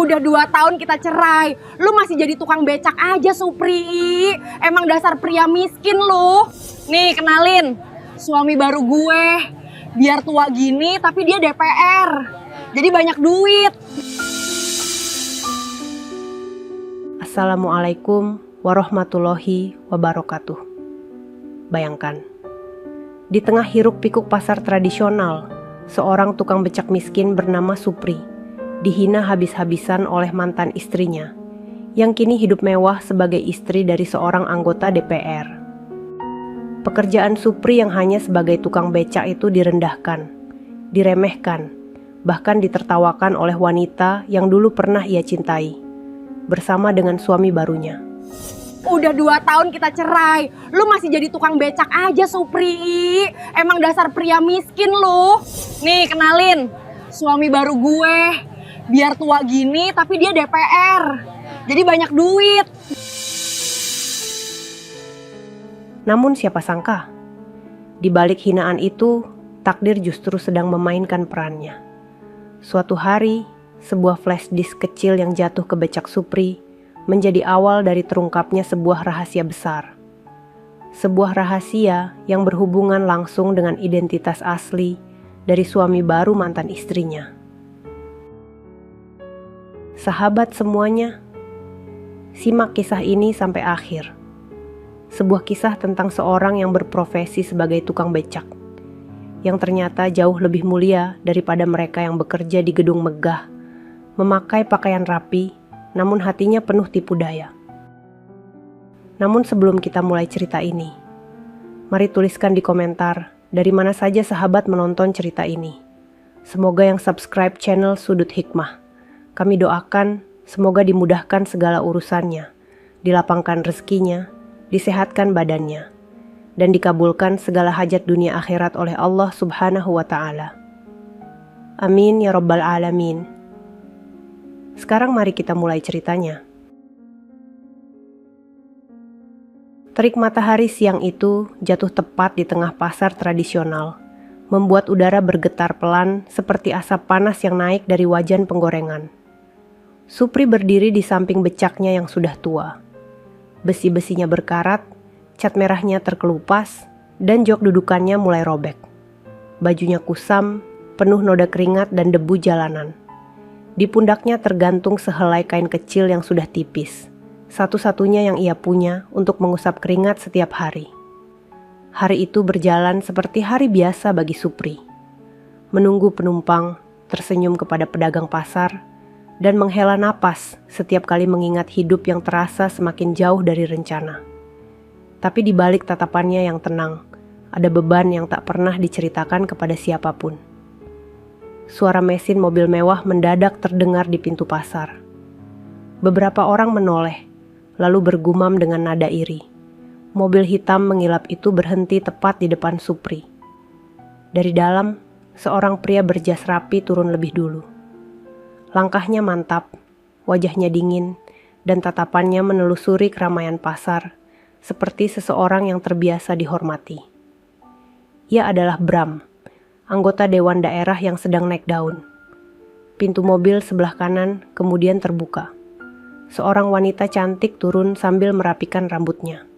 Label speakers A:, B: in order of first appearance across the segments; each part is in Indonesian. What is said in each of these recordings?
A: Udah 2 tahun kita cerai, lu masih jadi tukang becak aja, Supri. Emang dasar pria miskin lu. Nih, kenalin, suami baru gue. Biar tua gini, tapi dia DPR. Jadi banyak duit.
B: Assalamualaikum warahmatullahi wabarakatuh. Bayangkan, di tengah hiruk pikuk pasar tradisional, seorang tukang becak miskin bernama Supri dihina habis-habisan oleh mantan istrinya, yang kini hidup mewah sebagai istri dari seorang anggota DPR. Pekerjaan Supri yang hanya sebagai tukang becak itu direndahkan, diremehkan, bahkan ditertawakan oleh wanita yang dulu pernah ia cintai, bersama dengan suami barunya.
A: Udah 2 tahun kita cerai, lu masih jadi tukang becak aja, Supri. Emang dasar pria miskin lu. Nih, kenalin, suami baru gue. Biar tua gini, tapi dia DPR. Jadi banyak duit.
B: Namun siapa sangka, di balik hinaan itu, takdir justru sedang memainkan perannya. Suatu hari, sebuah flash disk kecil yang jatuh ke becak Supri menjadi awal dari terungkapnya sebuah rahasia besar. Sebuah rahasia yang berhubungan langsung dengan identitas asli dari suami baru mantan istrinya. Sahabat semuanya, simak kisah ini sampai akhir. Sebuah kisah tentang seorang yang berprofesi sebagai tukang becak, yang ternyata jauh lebih mulia daripada mereka yang bekerja di gedung megah, memakai pakaian rapi, namun hatinya penuh tipu daya. Namun sebelum kita mulai cerita ini, mari tuliskan di komentar dari mana saja sahabat menonton cerita ini. Semoga yang subscribe channel Sudut Hikmah, kami doakan semoga dimudahkan segala urusannya, dilapangkan rezekinya, disehatkan badannya, dan dikabulkan segala hajat dunia akhirat oleh Allah Subhanahu wa Ta'ala. Amin ya Rabbal Alamin. Sekarang mari kita mulai ceritanya. Terik matahari siang itu jatuh tepat di tengah pasar tradisional, membuat udara bergetar pelan seperti asap panas yang naik dari wajan penggorengan. Supri berdiri di samping becaknya yang sudah tua. Besi-besinya berkarat, cat merahnya terkelupas, dan jok dudukannya mulai robek. Bajunya kusam, penuh noda keringat dan debu jalanan. Di pundaknya tergantung sehelai kain kecil yang sudah tipis, satu-satunya yang ia punya untuk mengusap keringat setiap hari. Hari itu berjalan seperti hari biasa bagi Supri. Menunggu penumpang, tersenyum kepada pedagang pasar, dan menghela napas setiap kali mengingat hidup yang terasa semakin jauh dari rencana. Tapi di balik tatapannya yang tenang, ada beban yang tak pernah diceritakan kepada siapapun. Suara mesin mobil mewah mendadak terdengar di pintu pasar. Beberapa orang menoleh, lalu bergumam dengan nada iri. Mobil hitam mengilap itu berhenti tepat di depan Supri. Dari dalam, seorang pria berjas rapi turun lebih dulu. Langkahnya mantap, wajahnya dingin, dan tatapannya menelusuri keramaian pasar, seperti seseorang yang terbiasa dihormati. Ia adalah Bram, anggota Dewan Daerah yang sedang naik daun. Pintu mobil sebelah kanan kemudian terbuka. Seorang wanita cantik turun sambil merapikan rambutnya.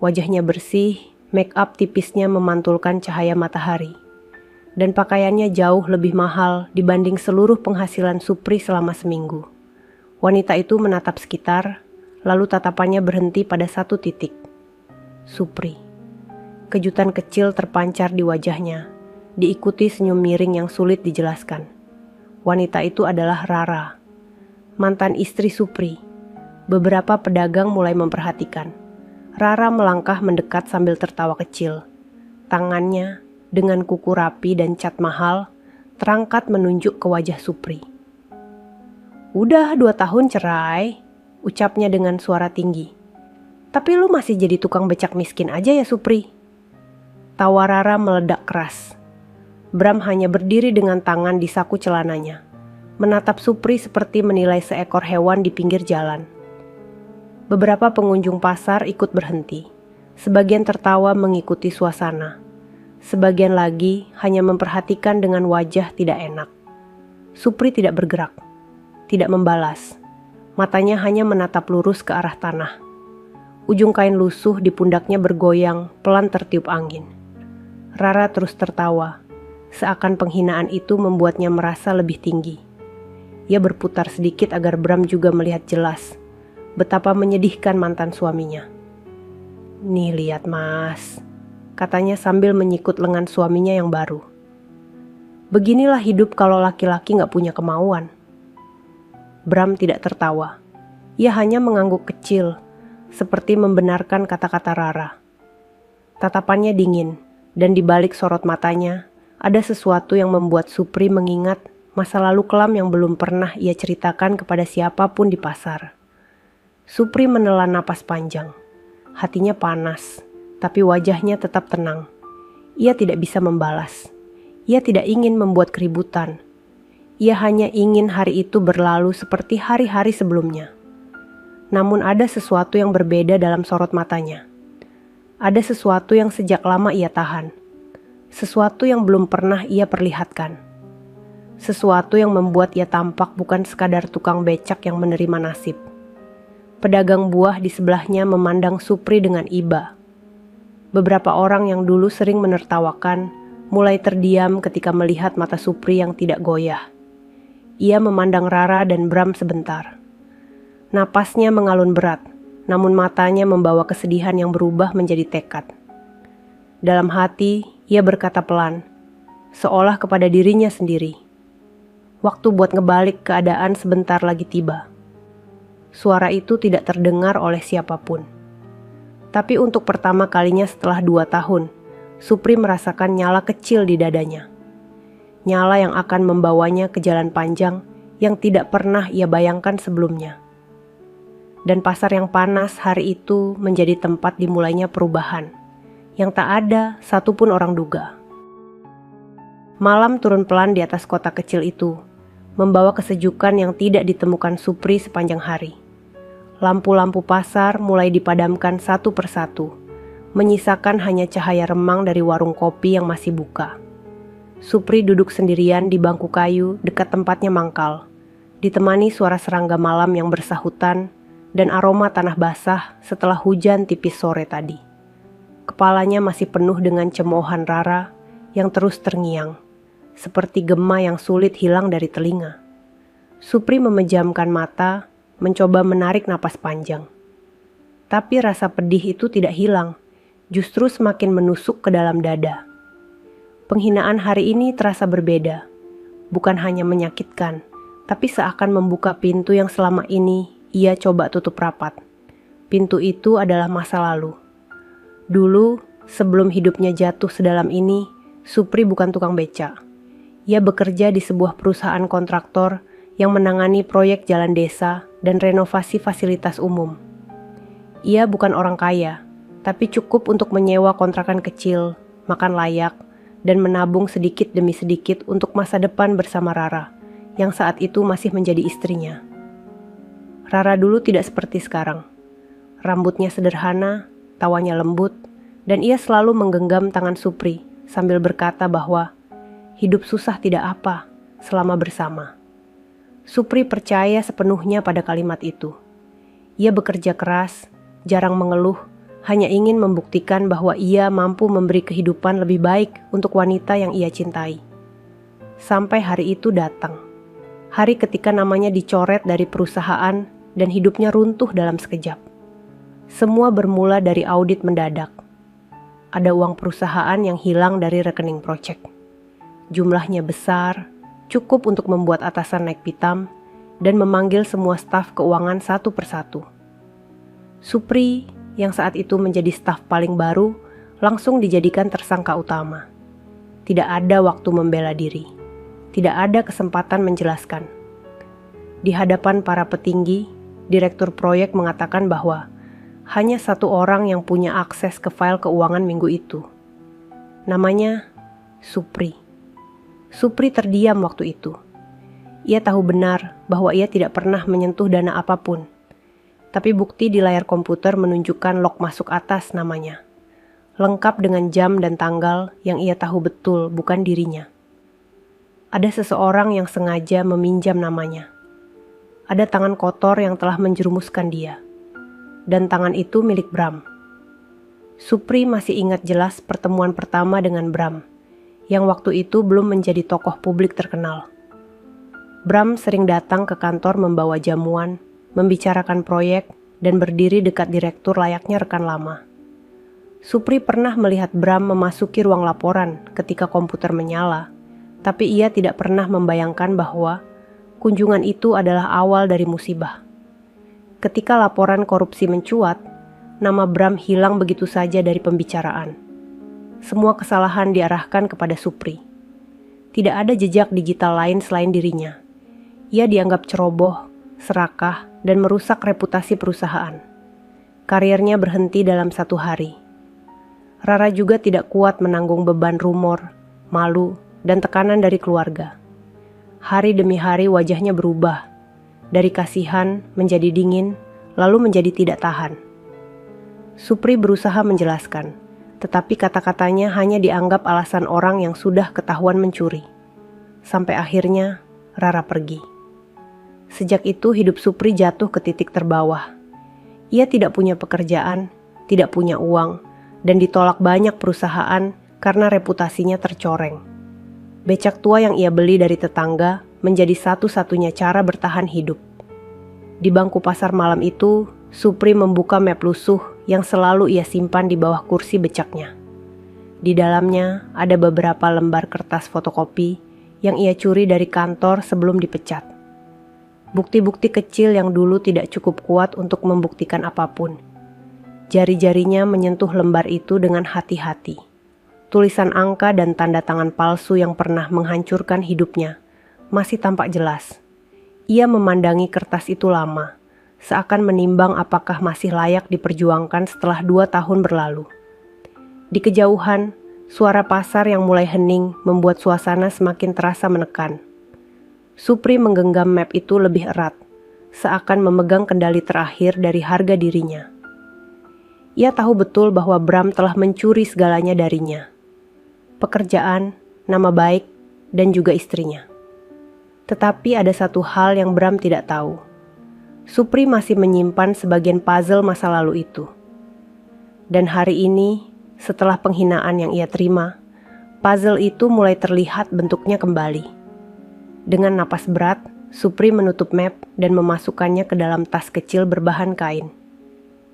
B: Wajahnya bersih, make up tipisnya memantulkan cahaya matahari. Dan pakaiannya jauh lebih mahal dibanding seluruh penghasilan Supri selama seminggu. Wanita itu menatap sekitar, lalu tatapannya berhenti pada satu titik. Supri. Kejutan kecil terpancar di wajahnya, diikuti senyum miring yang sulit dijelaskan. Wanita itu adalah Rara, mantan istri Supri. Beberapa pedagang mulai memperhatikan. Rara melangkah mendekat sambil tertawa kecil. Tangannya, dengan kuku rapi dan cat mahal, terangkat menunjuk ke wajah Supri. "Udah 2 tahun cerai," ucapnya dengan suara tinggi. "Tapi lu masih jadi tukang becak miskin aja ya, Supri?" Tawa Rara meledak keras. Bram hanya berdiri dengan tangan di saku celananya, menatap Supri seperti menilai seekor hewan di pinggir jalan. Beberapa pengunjung pasar ikut berhenti. Sebagian tertawa mengikuti suasana. Sebagian lagi hanya memperhatikan dengan wajah tidak enak. Supri tidak bergerak. tidak membalas. Matanya hanya menatap lurus ke arah tanah. Ujung kain lusuh di pundaknya bergoyang, pelan tertiup angin. Rara terus tertawa, seakan penghinaan itu membuatnya merasa lebih tinggi. Ia berputar sedikit agar Bram juga melihat jelas betapa menyedihkan mantan suaminya. "Nih lihat mas," katanya sambil menyikut lengan suaminya yang baru. "Beginilah hidup kalau laki-laki gak punya kemauan." Bram tidak tertawa. Ia hanya mengangguk kecil, seperti membenarkan kata-kata Rara. Tatapannya dingin, dan di balik sorot matanya, ada sesuatu yang membuat Supri mengingat masa lalu kelam yang belum pernah ia ceritakan kepada siapapun di pasar. Supri menelan napas panjang. Hatinya panas, tapi wajahnya tetap tenang. Ia tidak bisa membalas. Ia tidak ingin membuat keributan. Ia hanya ingin hari itu berlalu seperti hari-hari sebelumnya. Namun ada sesuatu yang berbeda dalam sorot matanya. Ada sesuatu yang sejak lama ia tahan. Sesuatu yang belum pernah ia perlihatkan. Sesuatu yang membuat ia tampak bukan sekadar tukang becak yang menerima nasib. Pedagang buah di sebelahnya memandang Supri dengan iba. Beberapa orang yang dulu sering menertawakan mulai terdiam ketika melihat mata Supri yang tidak goyah. Ia memandang Rara dan Bram sebentar. Napasnya mengalun berat, namun matanya membawa kesedihan yang berubah menjadi tekad. Dalam hati, ia berkata pelan, seolah kepada dirinya sendiri. Waktu buat ngebalik keadaan sebentar lagi tiba. Suara itu tidak terdengar oleh siapapun. Tapi untuk pertama kalinya setelah 2 tahun, Supri merasakan nyala kecil di dadanya. Nyala yang akan membawanya ke jalan panjang yang tidak pernah ia bayangkan sebelumnya. Dan pasar yang panas hari itu menjadi tempat dimulainya perubahan, yang tak ada satupun orang duga. Malam turun pelan di atas kota kecil itu, membawa kesejukan yang tidak ditemukan Supri sepanjang hari. Lampu-lampu pasar mulai dipadamkan satu persatu, menyisakan hanya cahaya remang dari warung kopi yang masih buka. Supri duduk sendirian di bangku kayu dekat tempatnya mangkal, ditemani suara serangga malam yang bersahutan dan aroma tanah basah setelah hujan tipis sore tadi. Kepalanya masih penuh dengan cemoohan Rara yang terus terngiang, seperti gema yang sulit hilang dari telinga. Supri memejamkan mata, mencoba menarik napas panjang. Tapi rasa pedih itu tidak hilang, justru semakin menusuk ke dalam dada. Penghinaan hari ini terasa berbeda, bukan hanya menyakitkan, tapi seakan membuka pintu yang selama ini ia coba tutup rapat. Pintu itu adalah masa lalu. Dulu, sebelum hidupnya jatuh sedalam ini, Supri bukan tukang beca. Ia bekerja di sebuah perusahaan kontraktor yang menangani proyek jalan desa dan renovasi fasilitas umum. Ia bukan orang kaya, tapi cukup untuk menyewa kontrakan kecil, makan layak, dan menabung sedikit demi sedikit untuk masa depan bersama Rara, yang saat itu masih menjadi istrinya. Rara dulu tidak seperti sekarang. Rambutnya sederhana, tawanya lembut, dan ia selalu menggenggam tangan Supri sambil berkata bahwa hidup susah tidak apa selama bersama. Supri percaya sepenuhnya pada kalimat itu. Ia bekerja keras, jarang mengeluh, hanya ingin membuktikan bahwa ia mampu memberi kehidupan lebih baik untuk wanita yang ia cintai. Sampai hari itu datang. Hari ketika namanya dicoret dari perusahaan dan hidupnya runtuh dalam sekejap. Semua bermula dari audit mendadak. Ada uang perusahaan yang hilang dari rekening proyek. Jumlahnya besar, cukup untuk membuat atasan naik pitam dan memanggil semua staf keuangan satu persatu. Supri, yang saat itu menjadi staf paling baru, langsung dijadikan tersangka utama. Tidak ada waktu membela diri. Tidak ada kesempatan menjelaskan. Di hadapan para petinggi, direktur proyek mengatakan bahwa hanya satu orang yang punya akses ke file keuangan minggu itu. Namanya Supri. Supri terdiam waktu itu. Ia tahu benar bahwa ia tidak pernah menyentuh dana apapun. Tapi bukti di layar komputer menunjukkan log masuk atas namanya. Lengkap dengan jam dan tanggal yang ia tahu betul bukan dirinya. Ada seseorang yang sengaja meminjam namanya. ada tangan kotor yang telah menjerumuskan dia. Dan tangan itu milik Bram. Supri masih ingat jelas pertemuan pertama dengan Bram, yang waktu itu belum menjadi tokoh publik terkenal. Bram sering datang ke kantor membawa jamuan, membicarakan proyek, dan berdiri dekat direktur layaknya rekan lama. Supri pernah melihat Bram memasuki ruang laporan ketika komputer menyala, tapi ia tidak pernah membayangkan bahwa kunjungan itu adalah awal dari musibah. Ketika laporan korupsi mencuat, nama Bram hilang begitu saja dari pembicaraan. Semua kesalahan diarahkan kepada Supri. Tidak ada jejak digital lain selain dirinya. Ia dianggap ceroboh, serakah, dan merusak reputasi perusahaan. Karirnya berhenti dalam 1 hari. Rara juga tidak kuat menanggung beban rumor, malu, dan tekanan dari keluarga. Hari demi hari wajahnya berubah, dari kasihan menjadi dingin, lalu menjadi tidak tahan. Supri berusaha menjelaskan, tetapi kata-katanya hanya dianggap alasan orang yang sudah ketahuan mencuri. Sampai akhirnya Rara pergi. Sejak itu hidup Supri jatuh ke titik terbawah. Ia tidak punya pekerjaan, tidak punya uang, dan ditolak banyak perusahaan karena reputasinya tercoreng. Becak tua yang ia beli dari tetangga menjadi satu-satunya cara bertahan hidup. Di bangku pasar malam itu, Supri membuka map lusuh yang selalu ia simpan di bawah kursi becaknya. Di dalamnya ada beberapa lembar kertas fotokopi yang ia curi dari kantor sebelum dipecat. Bukti-bukti kecil yang dulu tidak cukup kuat untuk membuktikan apapun. Jari-jarinya menyentuh lembar itu dengan hati-hati. Tulisan angka dan tanda tangan palsu yang pernah menghancurkan hidupnya masih tampak jelas. Ia memandangi kertas itu lama, seakan menimbang apakah masih layak diperjuangkan setelah 2 tahun berlalu. Di kejauhan, suara pasar yang mulai hening membuat suasana semakin terasa menekan. Supri menggenggam map itu lebih erat, seakan memegang kendali terakhir dari harga dirinya. Ia tahu betul bahwa Bram telah mencuri segalanya darinya. Pekerjaan, nama baik, dan juga istrinya. Tetapi ada satu hal yang Bram tidak tahu. Supri masih menyimpan sebagian puzzle masa lalu itu. Dan hari ini, setelah penghinaan yang ia terima, puzzle itu mulai terlihat bentuknya kembali. Dengan napas berat, Supri menutup map dan memasukkannya ke dalam tas kecil berbahan kain.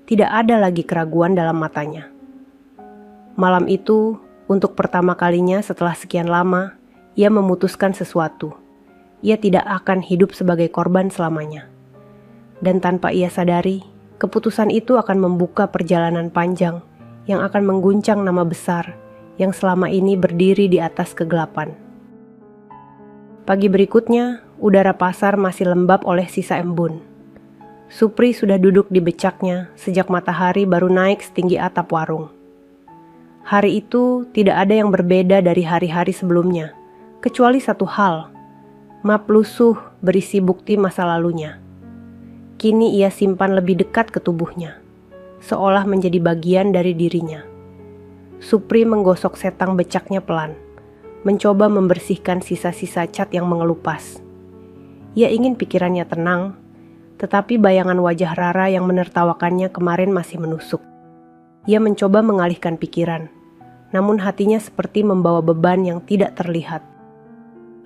B: Tidak ada lagi keraguan dalam matanya. Malam itu, untuk pertama kalinya setelah sekian lama, ia memutuskan sesuatu. Ia tidak akan hidup sebagai korban selamanya. Dan tanpa ia sadari, keputusan itu akan membuka perjalanan panjang yang akan mengguncang nama besar yang selama ini berdiri di atas kegelapan. Pagi berikutnya, udara pasar masih lembab oleh sisa embun. Supri sudah duduk di becaknya sejak matahari baru naik setinggi atap warung. Hari itu tidak ada yang berbeda dari hari-hari sebelumnya, kecuali satu hal, map lusuh berisi bukti masa lalunya. Kini ia simpan lebih dekat ke tubuhnya, seolah menjadi bagian dari dirinya. Supri menggosok setang becaknya pelan, mencoba membersihkan sisa-sisa cat yang mengelupas. Ia ingin pikirannya tenang, tetapi bayangan wajah Rara yang menertawakannya kemarin masih menusuk. Ia mencoba mengalihkan pikiran, namun hatinya seperti membawa beban yang tidak terlihat.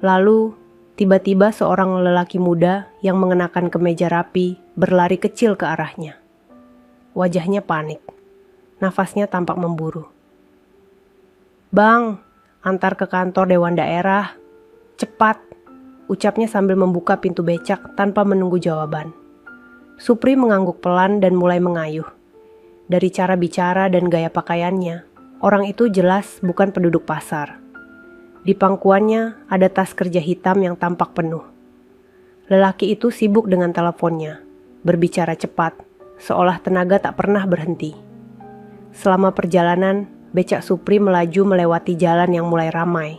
B: Lalu, tiba-tiba seorang lelaki muda yang mengenakan kemeja rapi berlari kecil ke arahnya. Wajahnya panik, nafasnya tampak memburu. "Bang, antar ke kantor Dewan Daerah. Cepat," ucapnya sambil membuka pintu becak tanpa menunggu jawaban. Supri mengangguk pelan dan mulai mengayuh. Dari cara bicara dan gaya pakaiannya, orang itu jelas bukan penduduk pasar. Di pangkuannya ada tas kerja hitam yang tampak penuh. Lelaki itu sibuk dengan teleponnya, berbicara cepat, seolah tenaga tak pernah berhenti. Selama perjalanan, becak Supri melaju melewati jalan yang mulai ramai.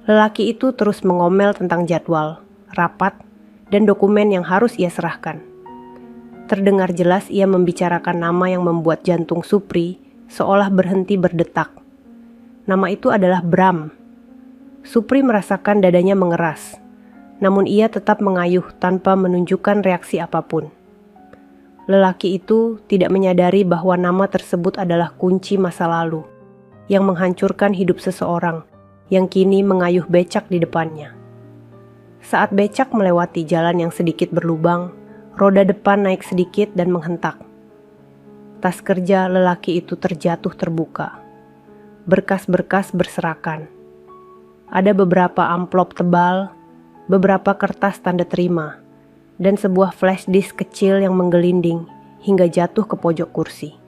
B: Lelaki itu terus mengomel tentang jadwal, rapat, dan dokumen yang harus ia serahkan. Terdengar jelas ia membicarakan nama yang membuat jantung Supri seolah berhenti berdetak. Nama itu adalah Bram. Supri merasakan dadanya mengeras. namun ia tetap mengayuh tanpa menunjukkan reaksi apapun. Lelaki itu tidak menyadari bahwa nama tersebut adalah kunci masa lalu yang menghancurkan hidup seseorang yang kini mengayuh becak di depannya. Saat becak melewati jalan yang sedikit berlubang, roda depan naik sedikit dan menghentak. Tas kerja lelaki itu terjatuh terbuka. Berkas-berkas berserakan. Ada beberapa amplop tebal, beberapa kertas tanda terima, dan sebuah flash disk kecil yang menggelinding hingga jatuh ke pojok kursi.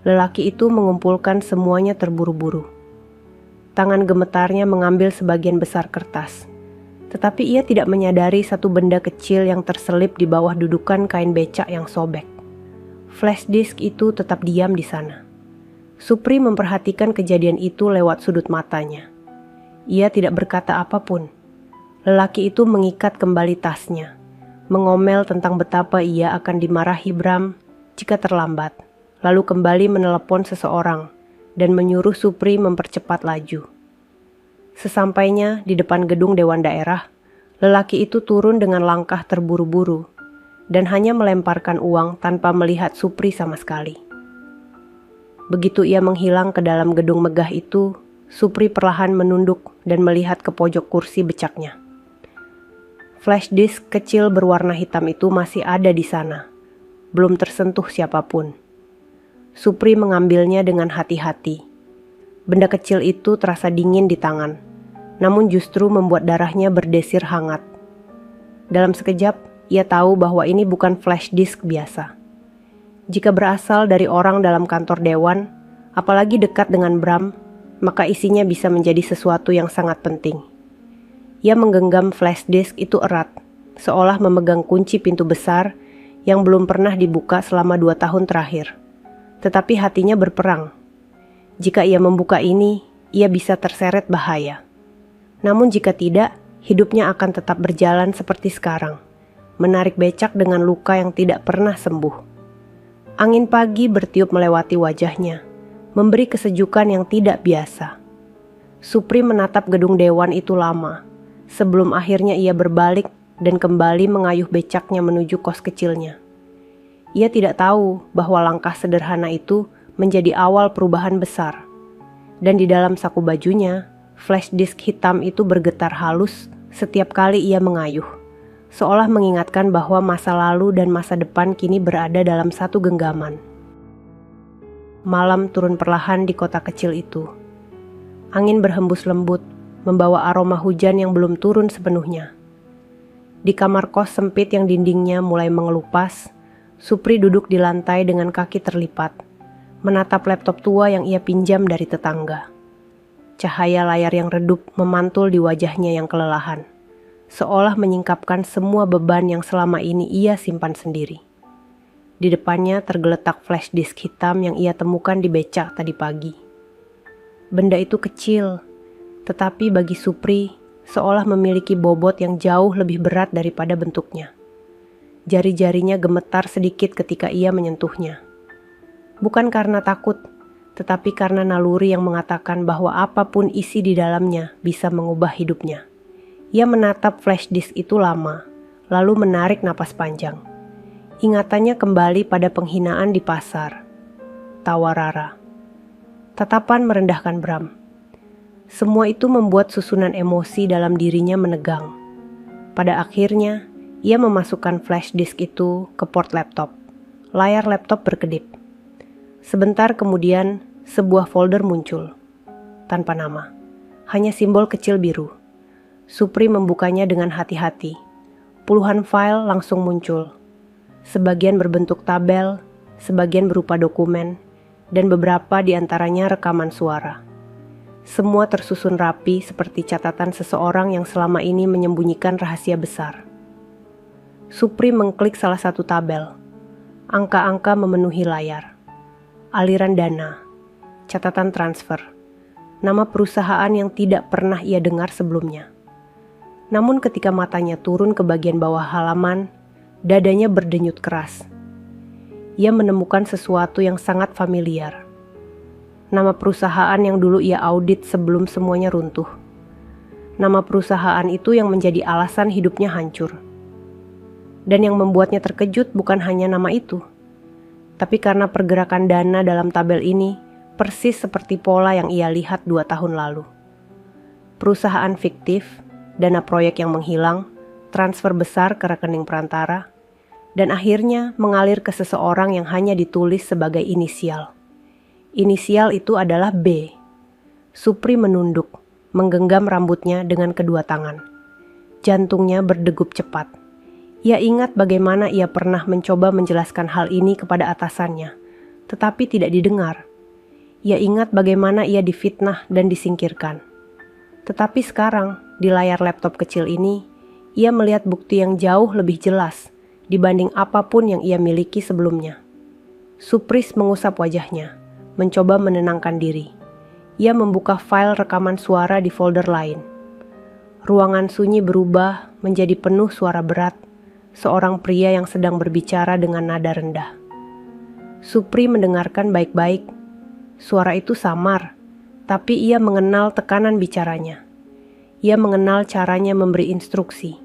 B: Lelaki itu mengumpulkan semuanya terburu-buru. Tangan gemetarnya mengambil sebagian besar kertas, tetapi ia tidak menyadari satu benda kecil yang terselip di bawah dudukan kain becak yang sobek. Flash disk itu tetap diam di sana. Supri memperhatikan kejadian itu lewat sudut matanya. Ia tidak berkata apapun. Lelaki itu mengikat kembali tasnya, mengomel tentang betapa ia akan dimarahi Bram jika terlambat, lalu kembali menelepon seseorang dan menyuruh Supri mempercepat laju. Sesampainya di depan gedung Dewan Daerah, lelaki itu turun dengan langkah terburu-buru dan hanya melemparkan uang tanpa melihat Supri sama sekali. Begitu ia menghilang ke dalam gedung megah itu, Supri perlahan menunduk dan melihat ke pojok kursi becaknya. Flash disk kecil berwarna hitam itu masih ada di sana, belum tersentuh siapapun. Supri mengambilnya dengan hati-hati. Benda kecil itu terasa dingin di tangan, namun justru membuat darahnya berdesir hangat. Dalam sekejap, ia tahu bahwa ini bukan flash disk biasa. Jika berasal dari orang dalam kantor dewan, apalagi dekat dengan Bram, maka isinya bisa menjadi sesuatu yang sangat penting. Ia menggenggam flash disk itu erat, seolah memegang kunci pintu besar yang belum pernah dibuka selama 2 tahun terakhir. Tetapi hatinya berperang. Jika ia membuka ini, ia bisa terseret bahaya. Namun jika tidak, hidupnya akan tetap berjalan seperti sekarang, menarik becak dengan luka yang tidak pernah sembuh. Angin pagi bertiup melewati wajahnya, memberi kesejukan yang tidak biasa. Supri menatap gedung dewan itu lama, sebelum akhirnya ia berbalik dan kembali mengayuh becaknya menuju kos kecilnya. Ia tidak tahu bahwa langkah sederhana itu menjadi awal perubahan besar. Dan di dalam saku bajunya, flash disk hitam itu bergetar halus setiap kali ia mengayuh, seolah mengingatkan bahwa masa lalu dan masa depan kini berada dalam satu genggaman. Malam turun perlahan di kota kecil itu. Angin berhembus lembut, membawa aroma hujan yang belum turun sepenuhnya. Di kamar kos sempit yang dindingnya mulai mengelupas, Supri duduk di lantai dengan kaki terlipat, menatap laptop tua yang ia pinjam dari tetangga. Cahaya layar yang redup memantul di wajahnya yang kelelahan, seolah menyingkapkan semua beban yang selama ini ia simpan sendiri. Di depannya tergeletak flash disk hitam yang ia temukan di becak tadi pagi. Benda itu kecil, tetapi bagi Supri seolah memiliki bobot yang jauh lebih berat daripada bentuknya. Jari-jarinya gemetar sedikit ketika ia menyentuhnya. Bukan karena takut, tetapi karena naluri yang mengatakan bahwa apapun isi di dalamnya bisa mengubah hidupnya. Ia menatap flash disk itu lama, lalu menarik napas panjang. Ingatannya kembali pada penghinaan di pasar. Tawa Rara. Tatapan merendahkan Bram. Semua itu membuat susunan emosi dalam dirinya menegang. Pada akhirnya, ia memasukkan flash disk itu ke port laptop. Layar laptop berkedip. Sebentar kemudian, sebuah folder muncul. Tanpa nama. Hanya simbol kecil biru. Supri membukanya dengan hati-hati. Puluhan file langsung muncul. Sebagian berbentuk tabel, sebagian berupa dokumen, dan beberapa di antaranya rekaman suara. Semua tersusun rapi seperti catatan seseorang yang selama ini menyembunyikan rahasia besar. Supri mengklik salah satu tabel. Angka-angka memenuhi layar. Aliran dana, catatan transfer, nama perusahaan yang tidak pernah ia dengar sebelumnya. Namun ketika matanya turun ke bagian bawah halaman, dadanya berdenyut keras. Ia menemukan sesuatu yang sangat familiar. Nama perusahaan yang dulu ia audit sebelum semuanya runtuh. Nama perusahaan itu yang menjadi alasan hidupnya hancur. Dan yang membuatnya terkejut bukan hanya nama itu, tapi karena pergerakan dana dalam tabel ini persis seperti pola yang ia lihat 2 tahun lalu. Perusahaan fiktif, dana proyek yang menghilang, transfer besar ke rekening perantara, dan akhirnya mengalir ke seseorang yang hanya ditulis sebagai inisial. Inisial itu adalah B. Supri menunduk, menggenggam rambutnya dengan kedua tangan. Jantungnya berdegup cepat. Ia ingat bagaimana ia pernah mencoba menjelaskan hal ini kepada atasannya, tetapi tidak didengar. Ia ingat bagaimana ia difitnah dan disingkirkan. Tetapi sekarang, di layar laptop kecil ini, ia melihat bukti yang jauh lebih jelas dibanding apapun yang ia miliki sebelumnya. Supris mengusap wajahnya, mencoba menenangkan diri. Ia membuka file rekaman suara di folder lain. Ruangan sunyi berubah menjadi penuh suara berat, seorang pria yang sedang berbicara dengan nada rendah. Supri mendengarkan baik-baik. Suara itu samar, tapi ia mengenal tekanan bicaranya. Ia mengenal caranya memberi instruksi.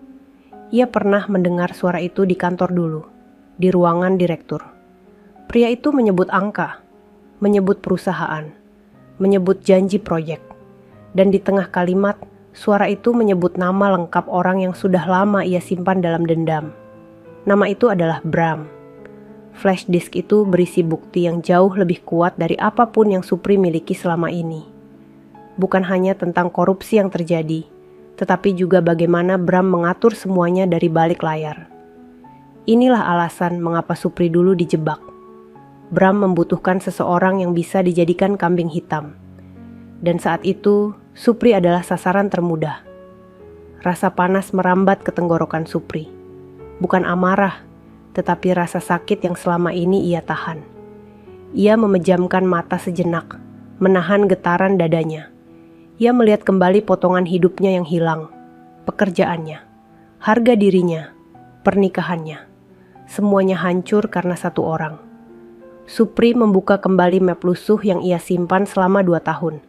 B: Ia pernah mendengar suara itu di kantor dulu, di ruangan direktur. Pria itu menyebut angka, menyebut perusahaan, menyebut janji proyek, dan di tengah kalimat, suara itu menyebut nama lengkap orang yang sudah lama ia simpan dalam dendam. Nama itu adalah Bram. Flash disk itu berisi bukti yang jauh lebih kuat dari apapun yang Supri miliki selama ini. Bukan hanya tentang korupsi yang terjadi, tetapi juga bagaimana Bram mengatur semuanya dari balik layar. Inilah alasan mengapa Supri dulu dijebak. Bram membutuhkan seseorang yang bisa dijadikan kambing hitam. Dan saat itu, Supri adalah sasaran termudah. Rasa panas merambat ke tenggorokan Supri. Bukan amarah, tetapi rasa sakit yang selama ini ia tahan. Ia memejamkan mata sejenak, menahan getaran dadanya. Ia melihat kembali potongan hidupnya yang hilang, pekerjaannya, harga dirinya, pernikahannya. Semuanya hancur karena satu orang. Supri membuka kembali map lusuh yang ia simpan selama 2 tahun.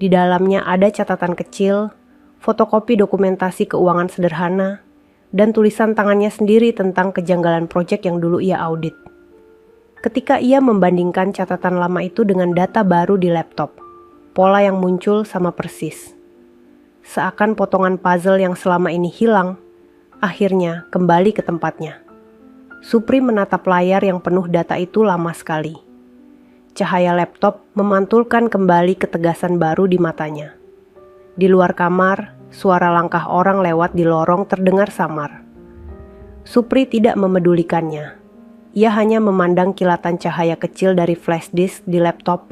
B: Di dalamnya ada catatan kecil, fotokopi dokumentasi keuangan sederhana, dan tulisan tangannya sendiri tentang kejanggalan proyek yang dulu ia audit. Ketika ia membandingkan catatan lama itu dengan data baru di laptop, pola yang muncul sama persis. Seakan potongan puzzle yang selama ini hilang, akhirnya kembali ke tempatnya. Supri menatap layar yang penuh data itu lama sekali. Cahaya laptop memantulkan kembali ketegasan baru di matanya. Di luar kamar, suara langkah orang lewat di lorong terdengar samar. Supri tidak memedulikannya. Ia hanya memandang kilatan cahaya kecil dari flash disk di laptop,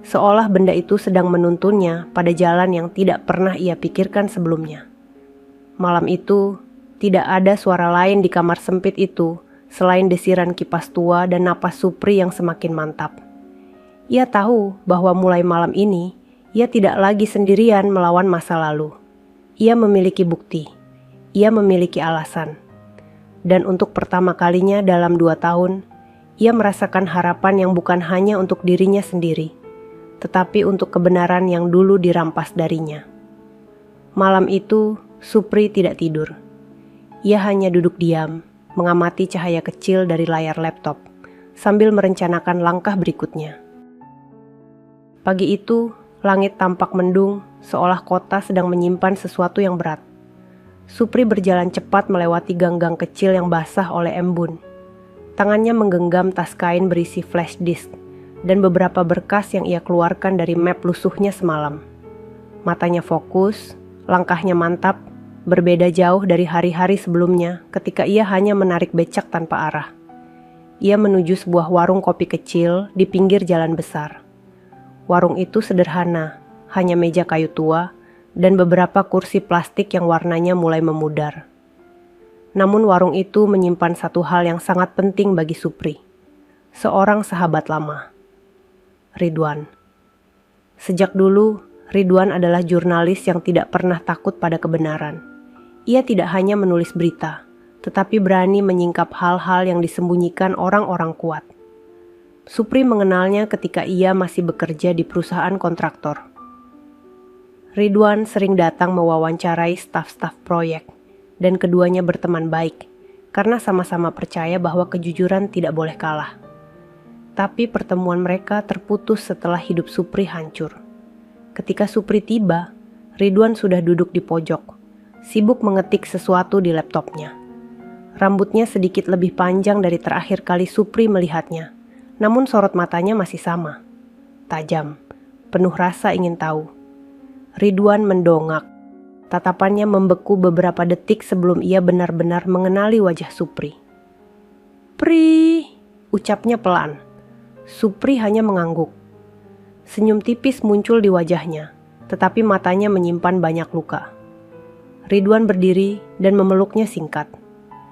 B: seolah benda itu sedang menuntunnya pada jalan yang tidak pernah ia pikirkan sebelumnya. Malam itu, tidak ada suara lain di kamar sempit itu selain desiran kipas tua dan napas Supri yang semakin mantap. Ia tahu bahwa mulai malam ini, ia tidak lagi sendirian melawan masa lalu. Ia memiliki bukti, ia memiliki alasan. Dan untuk pertama kalinya dalam 2 tahun, ia merasakan harapan yang bukan hanya untuk dirinya sendiri, tetapi untuk kebenaran yang dulu dirampas darinya. Malam itu, Supri tidak tidur. Ia hanya duduk diam, mengamati cahaya kecil dari layar laptop, sambil merencanakan langkah berikutnya. Pagi itu, langit tampak mendung, seolah kota sedang menyimpan sesuatu yang berat. Supri berjalan cepat melewati gang-gang kecil yang basah oleh embun. Tangannya menggenggam tas kain berisi flash disk, dan beberapa berkas yang ia keluarkan dari map lusuhnya semalam. Matanya fokus, langkahnya mantap, berbeda jauh dari hari-hari sebelumnya ketika ia hanya menarik becak tanpa arah. Ia menuju sebuah warung kopi kecil di pinggir jalan besar. Warung itu sederhana, hanya meja kayu tua dan beberapa kursi plastik yang warnanya mulai memudar. Namun warung itu menyimpan satu hal yang sangat penting bagi Supri. Seorang sahabat lama. Ridwan. Sejak dulu, Ridwan adalah jurnalis yang tidak pernah takut pada kebenaran. Ia tidak hanya menulis berita, tetapi berani menyingkap hal-hal yang disembunyikan orang-orang kuat. Supri mengenalnya ketika ia masih bekerja di perusahaan kontraktor. Ridwan sering datang mewawancarai staf-staf proyek, dan keduanya berteman baik karena sama-sama percaya bahwa kejujuran tidak boleh kalah. Tapi pertemuan mereka terputus setelah hidup Supri hancur. Ketika Supri tiba, Ridwan sudah duduk di pojok, sibuk mengetik sesuatu di laptopnya. Rambutnya sedikit lebih panjang dari terakhir kali Supri melihatnya, namun sorot matanya masih sama. Tajam, penuh rasa ingin tahu. Ridwan mendongak. Tatapannya membeku beberapa detik sebelum ia benar-benar mengenali wajah Supri. "Pri," ucapnya pelan. Supri hanya mengangguk. Senyum tipis muncul di wajahnya, tetapi matanya menyimpan banyak luka. Ridwan berdiri dan memeluknya singkat.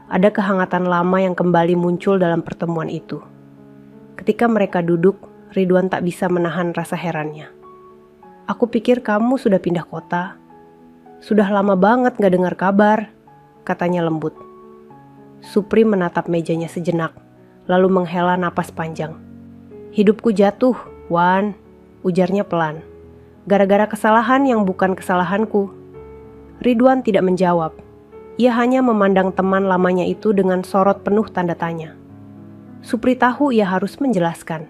B: Ada kehangatan lama yang kembali muncul dalam pertemuan itu. Ketika mereka duduk, Ridwan tak bisa menahan rasa herannya. "Aku pikir kamu sudah pindah kota. Sudah lama banget gak dengar kabar," katanya lembut. Supri menatap mejanya sejenak, lalu menghela napas panjang. "Hidupku jatuh, Wan," ujarnya pelan. "Gara-gara kesalahan yang bukan kesalahanku." Ridwan tidak menjawab. Ia hanya memandang teman lamanya itu dengan sorot penuh tanda tanya. Supri tahu ia harus menjelaskan,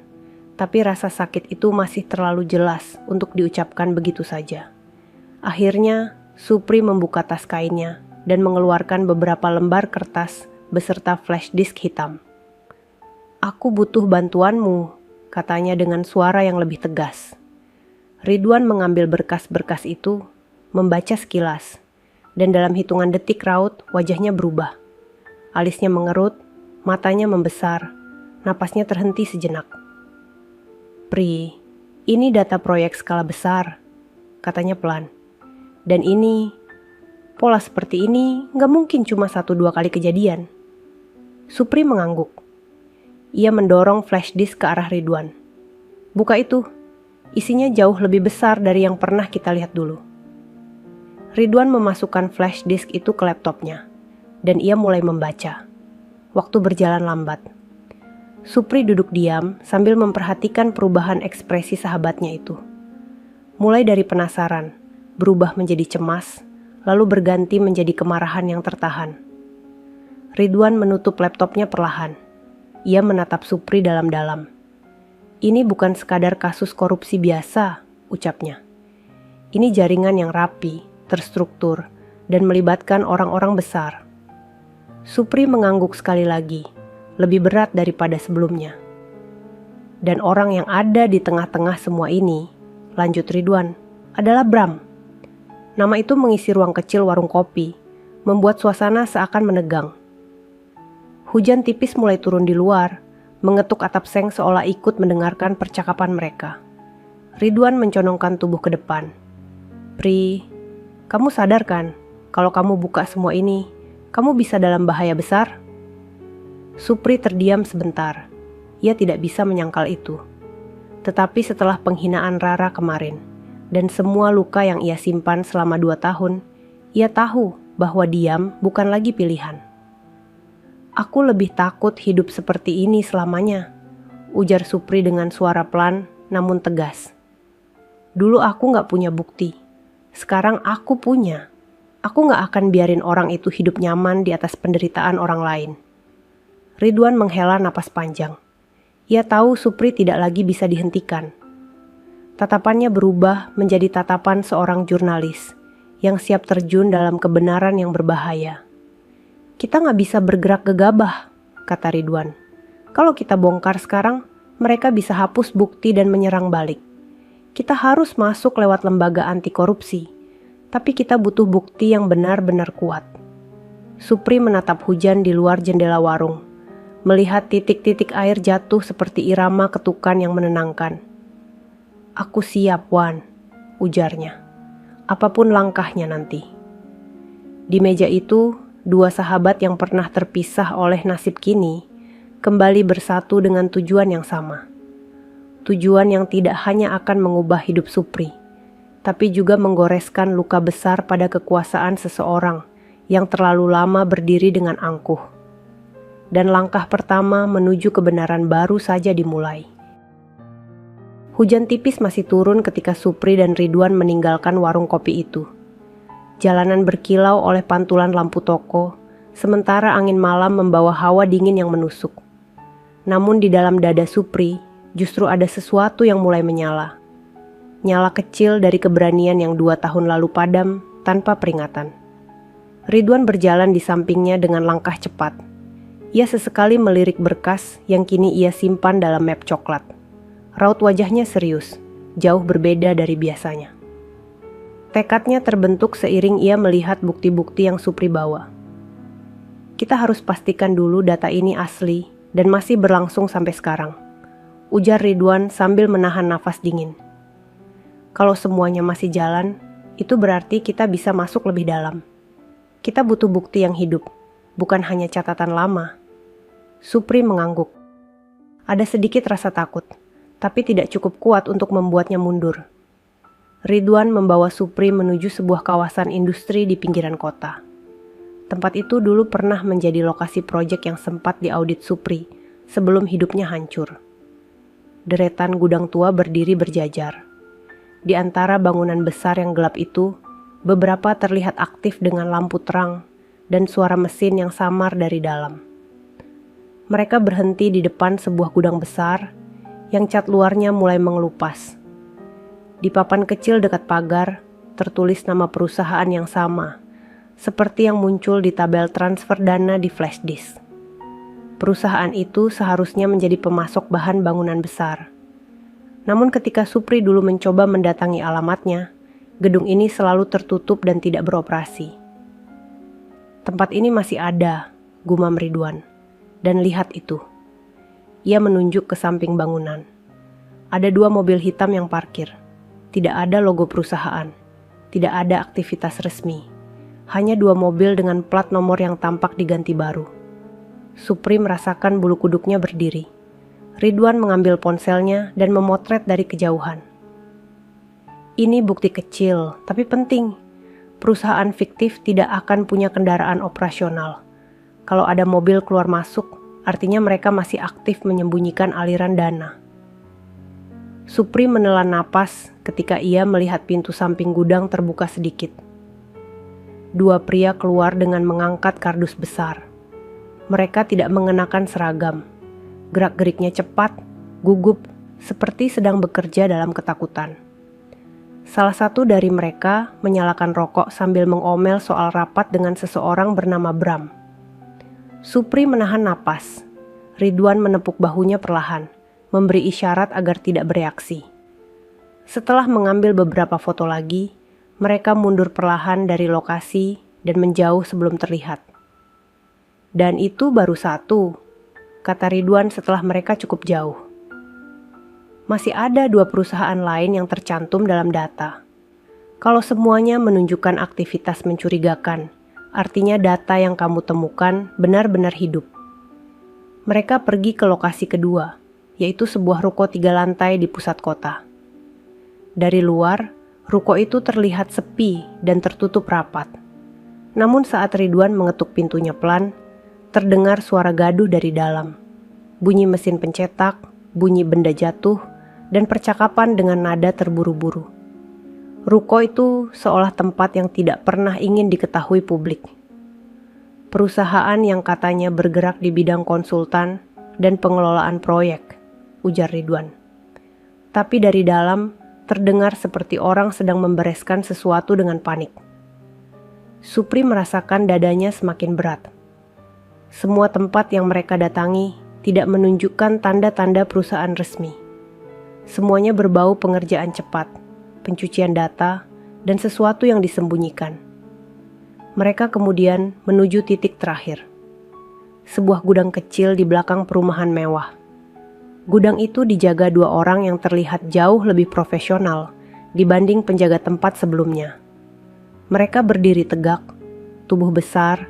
B: tapi rasa sakit itu masih terlalu jelas untuk diucapkan begitu saja. Akhirnya, Supri membuka tas kainnya dan mengeluarkan beberapa lembar kertas beserta flash disk hitam. "Aku butuh bantuanmu," katanya dengan suara yang lebih tegas. Ridwan mengambil berkas-berkas itu, membaca sekilas, dan dalam hitungan detik raut wajahnya berubah. Alisnya mengerut, matanya membesar, napasnya terhenti sejenak. "Pri, ini data proyek skala besar," katanya pelan. "Dan ini, pola seperti ini gak mungkin cuma 1-2 kali kejadian." Supri mengangguk. Ia mendorong flash disk ke arah Ridwan. "Buka itu, isinya jauh lebih besar dari yang pernah kita lihat dulu." Ridwan memasukkan flash disk itu ke laptopnya, dan ia mulai membaca. Waktu berjalan lambat. Supri duduk diam sambil memperhatikan perubahan ekspresi sahabatnya itu. Mulai dari penasaran, berubah menjadi cemas, lalu berganti menjadi kemarahan yang tertahan. Ridwan menutup laptopnya perlahan. Ia menatap Supri dalam-dalam. "Ini bukan sekadar kasus korupsi biasa," ucapnya. "Ini jaringan yang rapi, terstruktur, dan melibatkan orang-orang besar." Supri mengangguk sekali lagi, lebih berat daripada sebelumnya. "Dan orang yang ada di tengah-tengah semua ini," lanjut Ridwan, "adalah Bram." Nama itu mengisi ruang kecil warung kopi, membuat suasana seakan menegang. Hujan tipis mulai turun di luar, mengetuk atap seng seolah ikut mendengarkan percakapan mereka. Ridwan menconongkan tubuh ke depan. "Pri, kamu sadar kan, kalau kamu buka semua ini, kamu bisa dalam bahaya besar?" Supri terdiam sebentar. Ia tidak bisa menyangkal itu. Tetapi setelah penghinaan Rara kemarin, dan semua luka yang ia simpan selama 2 tahun, ia tahu bahwa diam bukan lagi pilihan. "Aku lebih takut hidup seperti ini selamanya," ujar Supri dengan suara pelan namun tegas. "Dulu aku gak punya bukti. Sekarang aku punya. Aku gak akan biarin orang itu hidup nyaman di atas penderitaan orang lain." Ridwan menghela napas panjang. Ia tahu Supri tidak lagi bisa dihentikan. Tatapannya berubah menjadi tatapan seorang jurnalis yang siap terjun dalam kebenaran yang berbahaya. "Kita gak bisa bergerak gegabah," kata Ridwan. "Kalau kita bongkar sekarang, mereka bisa hapus bukti dan menyerang balik. Kita harus masuk lewat lembaga anti korupsi, tapi kita butuh bukti yang benar-benar kuat." Supri menatap hujan di luar jendela warung, melihat titik-titik air jatuh seperti irama ketukan yang menenangkan. "Aku siap, Wan," ujarnya. "Apapun langkahnya nanti." Di meja itu, 2 sahabat yang pernah terpisah oleh nasib kini kembali bersatu dengan tujuan yang sama. Tujuan yang tidak hanya akan mengubah hidup Supri, tapi juga menggoreskan luka besar pada kekuasaan seseorang yang terlalu lama berdiri dengan angkuh. Dan langkah pertama menuju kebenaran baru saja dimulai. Hujan tipis masih turun ketika Supri dan Ridwan meninggalkan warung kopi itu. Jalanan berkilau oleh pantulan lampu toko, sementara angin malam membawa hawa dingin yang menusuk. Namun di dalam dada Supri, justru ada sesuatu yang mulai menyala. Nyala kecil dari keberanian yang 2 tahun lalu padam tanpa peringatan. Ridwan berjalan di sampingnya dengan langkah cepat. Ia sesekali melirik berkas yang kini ia simpan dalam map coklat. Raut wajahnya serius, jauh berbeda dari biasanya. Tekadnya terbentuk seiring ia melihat bukti-bukti yang Supri bawa. Kita harus pastikan dulu data ini asli dan masih berlangsung sampai sekarang, ujar Ridwan sambil menahan nafas dingin. Kalau semuanya masih jalan, itu berarti kita bisa masuk lebih dalam. Kita butuh bukti yang hidup, bukan hanya catatan lama. Supri mengangguk. Ada sedikit rasa takut, tapi tidak cukup kuat untuk membuatnya mundur. Ridwan membawa Supri menuju sebuah kawasan industri di pinggiran kota. Tempat itu dulu pernah menjadi lokasi proyek yang sempat diaudit Supri sebelum hidupnya hancur. Deretan gudang tua berdiri berjajar. Di antara bangunan besar yang gelap itu, beberapa terlihat aktif dengan lampu terang dan suara mesin yang samar dari dalam. Mereka berhenti di depan sebuah gudang besar yang cat luarnya mulai mengelupas. Di papan kecil dekat pagar, tertulis nama perusahaan yang sama, seperti yang muncul di tabel transfer dana di flash disk. Perusahaan itu seharusnya menjadi pemasok bahan bangunan besar. Namun ketika Supri dulu mencoba mendatangi alamatnya, gedung ini selalu tertutup dan tidak beroperasi. Tempat ini masih ada, gumam Ridwan. Dan lihat itu. Ia menunjuk ke samping bangunan. Ada 2 mobil hitam yang parkir. Tidak ada logo perusahaan. Tidak ada aktivitas resmi. Hanya 2 mobil dengan plat nomor yang tampak diganti baru. Supri merasakan bulu kuduknya berdiri. Ridwan mengambil ponselnya dan memotret dari kejauhan. Ini bukti kecil, tapi penting. Perusahaan fiktif tidak akan punya kendaraan operasional. Kalau ada mobil keluar masuk, artinya mereka masih aktif menyembunyikan aliran dana. Supri menelan napas ketika ia melihat pintu samping gudang terbuka sedikit. 2 pria keluar dengan mengangkat kardus besar. Mereka tidak mengenakan seragam. Gerak-geriknya cepat, gugup, seperti sedang bekerja dalam ketakutan. Salah satu dari mereka menyalakan rokok sambil mengomel soal rapat dengan seseorang bernama Bram. Supri menahan napas. Ridwan menepuk bahunya perlahan, memberi isyarat agar tidak bereaksi. Setelah mengambil beberapa foto lagi, mereka mundur perlahan dari lokasi dan menjauh sebelum terlihat. Dan itu baru 1, kata Ridwan setelah mereka cukup jauh. Masih ada 2 perusahaan lain yang tercantum dalam data. Kalau semuanya menunjukkan aktivitas mencurigakan, artinya data yang kamu temukan benar-benar hidup. Mereka pergi ke lokasi kedua, yaitu sebuah ruko 3 lantai di pusat kota. Dari luar, ruko itu terlihat sepi dan tertutup rapat. Namun saat Ridwan mengetuk pintunya pelan, terdengar suara gaduh dari dalam. Bunyi mesin pencetak, bunyi benda jatuh, dan percakapan dengan nada terburu-buru. Ruko itu seolah tempat yang tidak pernah ingin diketahui publik. Perusahaan yang katanya bergerak di bidang konsultan dan pengelolaan proyek, ujar Ridwan. Tapi dari dalam terdengar seperti orang sedang membereskan sesuatu dengan panik. Supri merasakan dadanya semakin berat. Semua tempat yang mereka datangi tidak menunjukkan tanda-tanda perusahaan resmi. Semuanya berbau pengerjaan cepat, pencucian data, dan sesuatu yang disembunyikan. Mereka kemudian menuju titik terakhir. Sebuah gudang kecil di belakang perumahan mewah. Gudang itu dijaga 2 orang yang terlihat jauh lebih profesional dibanding penjaga tempat sebelumnya. Mereka berdiri tegak, tubuh besar,